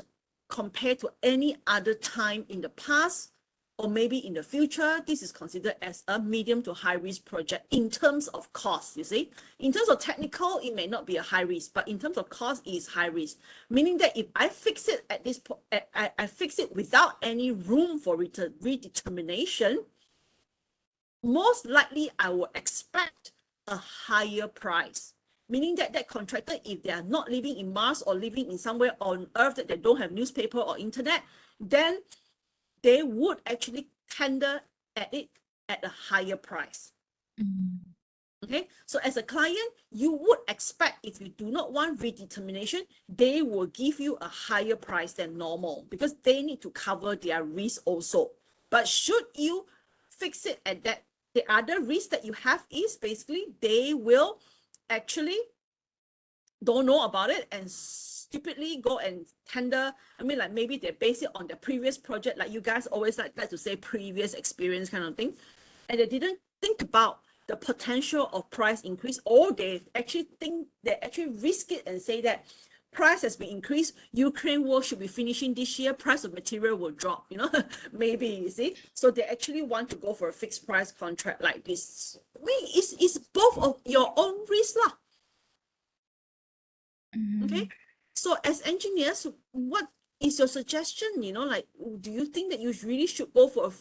compared to any other time in the past or maybe in the future. This is considered as a medium to high risk project in terms of cost, you see. In terms of technical, it may not be a high risk, but in terms of cost, it is high risk. Meaning that if I fix it at this point, I fix it without any room for redetermination, most likely I will expect a higher price. Meaning that that contractor, if they are not living in Mars or living in somewhere on Earth that they don't have newspaper or internet, then they would actually tender at it at a higher price. Okay, so as a client, you would expect if you do not want redetermination, they will give you a higher price than normal because they need to cover their risk also. But should you fix it at that, the other risk that you have is basically they will actually don't know about it and stupidly go and tender. I mean, like maybe they base it on their previous project, like you guys always like to say previous experience kind of thing, and they didn't think about the potential of price increase, or they actually risk it and say that price has been increased, Ukraine war should be finishing this year, price of material will drop, you know, maybe, you see. So they actually want to go for a fixed price contract like this. I mean, it's both of your own risk lah. Okay, so as engineers, what is your suggestion? You know, like, do you think that you really should go for a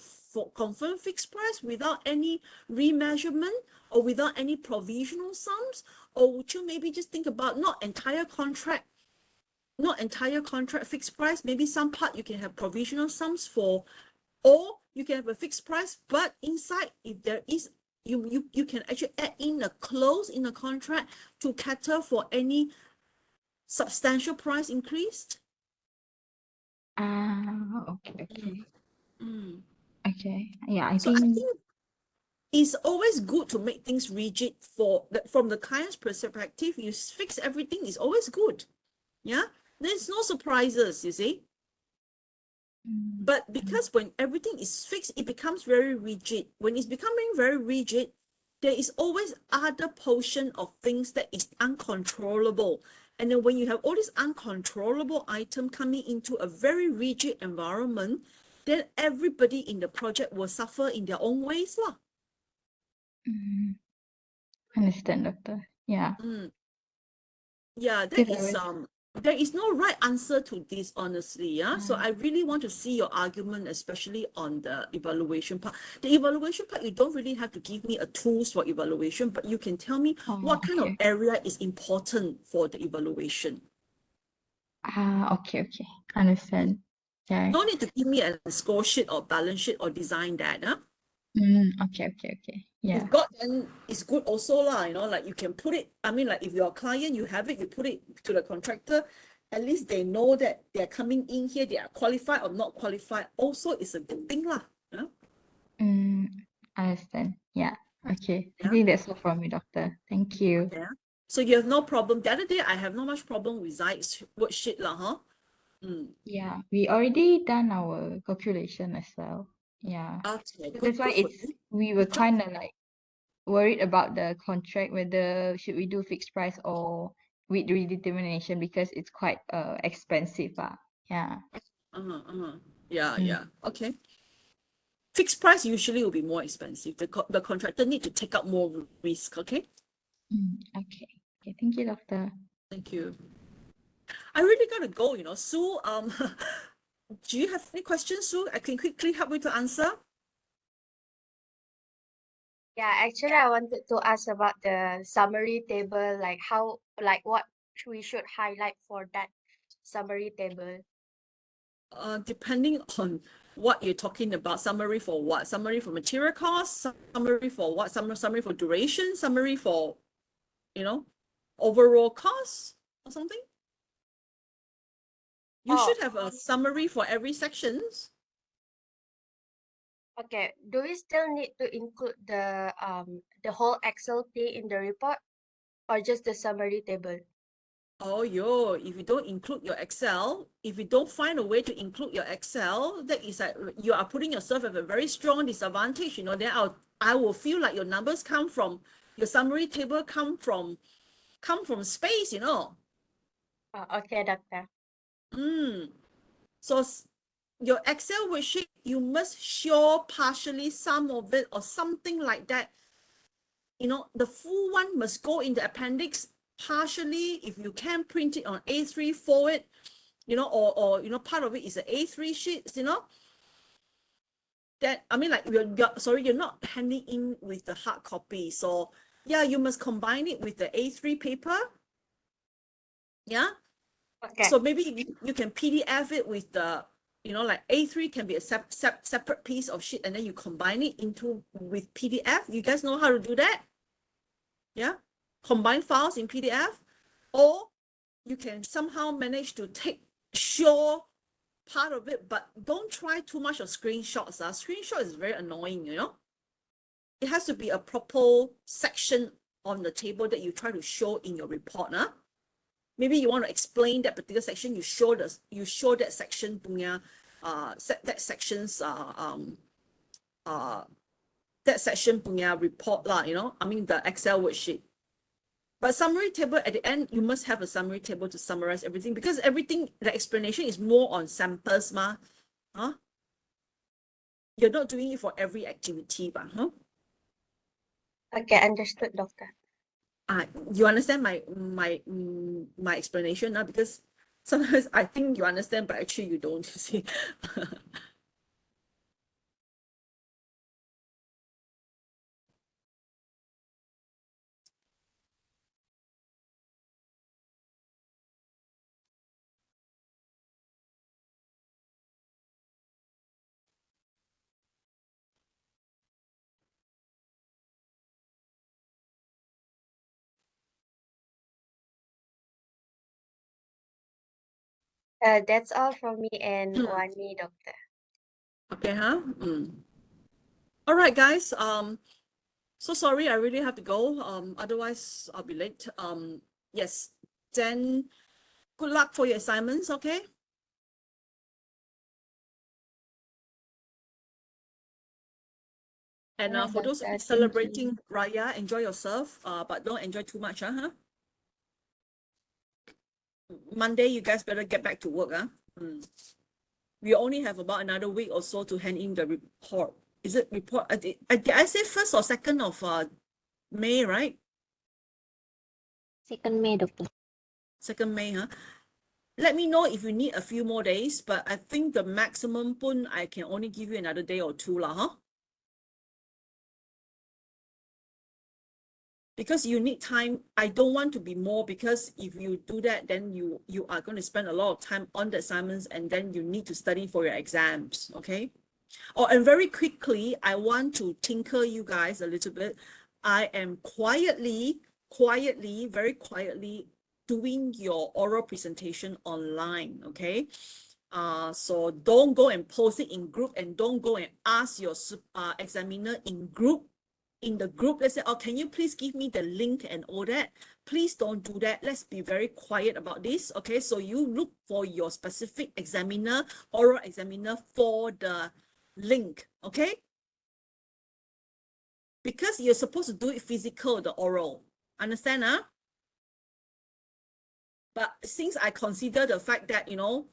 confirmed fixed price without any remeasurement or without any provisional sums? Or would you maybe just think about not entire contract fixed price, maybe some part you can have provisional sums for, or you can have a fixed price, but inside, if there is, you can actually add in a clause in a contract to cater for any substantial price increased? Okay. Okay. Yeah, I So I think think it's always good to make things rigid from the client's perspective. You fix everything is always good. Yeah, there's no surprises, you see. But because when everything is fixed, it becomes very rigid. When it's becoming very rigid, there is always other portion of things that is uncontrollable. And then when you have all this uncontrollable item coming into a very rigid environment, then everybody in the project will suffer in their own ways lah. understand, doctor. Yeah. Yeah, Because there is no right answer to this, honestly. Yeah. So I really want to see your argument, especially on the evaluation part. The evaluation part, you don't really have to give me a tools for evaluation, but you can tell me what kind of area is important for the evaluation. okay. Understand. Yeah. No need to give me a score sheet or balance sheet or design that. Huh? Okay. Yeah. If got, then it's good also lah, you know, like you can put it, I mean, like if you're a client, you have it, you put it to the contractor, at least they know that they're coming in here, they are qualified or not qualified. Also, it's a good thing lah. Yeah? Understand. Yeah. Okay. I Yeah. think that's all from me, doctor. Thank you. Yeah. So you have no problem. The other day, I have not much problem with Zaid's worksheet lah, huh? Yeah, we already done our calculation as well. Yeah. Okay, So good, that's why good for it's you. we were Good job. kind of like worried about the contract, whether should we do fixed price or with redetermination because it's quite expensive. Yeah. Yeah. Okay. Fixed price usually will be more expensive. The contractor need to take up more risk. Okay. Okay. Thank you, doctor. Thank you. I really gotta go, you know. Sue, do you have any questions, Sue? I can quickly help you to answer. Yeah, actually, I wanted to ask about the summary table, like what we should highlight for that summary table. Depending on what you're talking about, summary for what? Summary for material costs, summary for what? Summary for duration, summary for, you know, overall costs or something? You should have a summary for every sections. Okay, do we still need to include the whole Excel in the report or just the summary table? Oh, if you don't include your Excel, if you don't find a way to include your Excel, that is like you are putting yourself at a very strong disadvantage, you know, then I will feel like your numbers your summary table come from space, you know. Okay, doctor. So your Excel worksheet, you must show partially some of it or something like that. You know, the full one must go in the appendix partially. If you can print it on A3 forward, you know, or you know, part of it is an A3 sheet, you know. That, I mean, like you're not handing in with the hard copy. So yeah, you must combine it with the A3 paper. Yeah. Okay. So maybe you can PDF it with the, you know, like A3 can be a separate piece of sheet, and then you combine it with PDF. You guys know how to do that? yeah, combine files in PDF, or you can somehow manage to show part of it, but don't try too much of screenshots. Screenshot is very annoying, you know. It has to be a proper section on the table that you try to show in your report. Maybe you want to explain that particular section, you show that section punya that section punya report lah, you know, I mean the Excel worksheet. But summary table at the end, you must have a summary table to summarize everything, because everything, the explanation is more on samples ma. You're not doing it for every activity, huh? Okay, understood, Doctor. You understand my explanation now? Because sometimes I think you understand, but actually you don't, you see. That's all from me and Wani, Doctor. Okay, huh? All right, guys. So sorry, I really have to go. Otherwise I'll be late. Yes. Then good luck for your assignments, okay? And Alright, for those Doctor, thank celebrating Raya, enjoy yourself. But don't enjoy too much, huh? Monday, you guys better get back to work, We only have about another week or so to hand in the report. Is it report? Did I say 1st or 2nd of May, right? 2nd May, Doctor. 2nd May, huh? Let me know if you need a few more days, but I think the maximum pun I can only give you another day or two lah, huh? Because you need time. I don't want to be more, because if you do that, then you are going to spend a lot of time on the assignments, and then you need to study for your exams, okay? Oh, and very quickly, I want to tinker you guys a little bit. I am quietly, very quietly doing your oral presentation online, okay? So don't go and post it in group, and don't go and ask your examiner in the group. Let's say, oh, can you please give me the link and all that? Please don't do that. Let's be very quiet about this, okay? So you look for your specific examiner, oral examiner, for the link, okay? Because you're supposed to do it physical, the oral. Understand, huh? But since I consider the fact that, you know,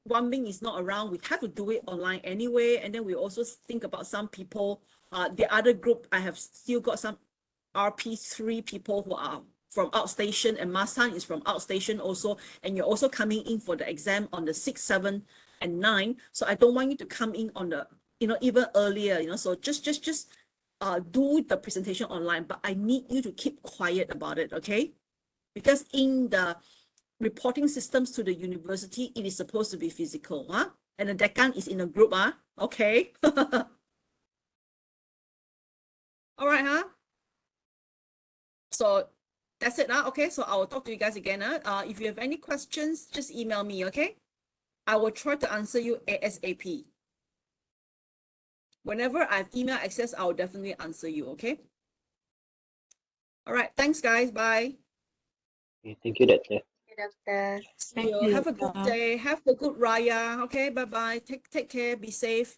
Wan Ming is not around, we have to do it online anyway. And then we also think about some people, the other group, I have still got some RP3 people who are from outstation, and Masan is from outstation also. And you're also coming in for the exam on the 6th, 7th, and 9th. So I don't want you to come in on the, you know, even earlier, you know, so just do the presentation online, but I need you to keep quiet about it, okay? Because in the reporting systems to the university, it is supposed to be physical, huh? And the decan is in a group, huh? Okay. All right, huh? So that's it, huh? Okay, so I will talk to you guys again, huh? If you have any questions, just email me, okay? I will try to answer you ASAP. Whenever I have email access, I will definitely answer you, okay? All right, thanks, guys. Bye. Okay, thank you, Doctor. Doctor. See you. Have a good day. Have a good Raya. Okay, bye-bye. Take care. Be safe.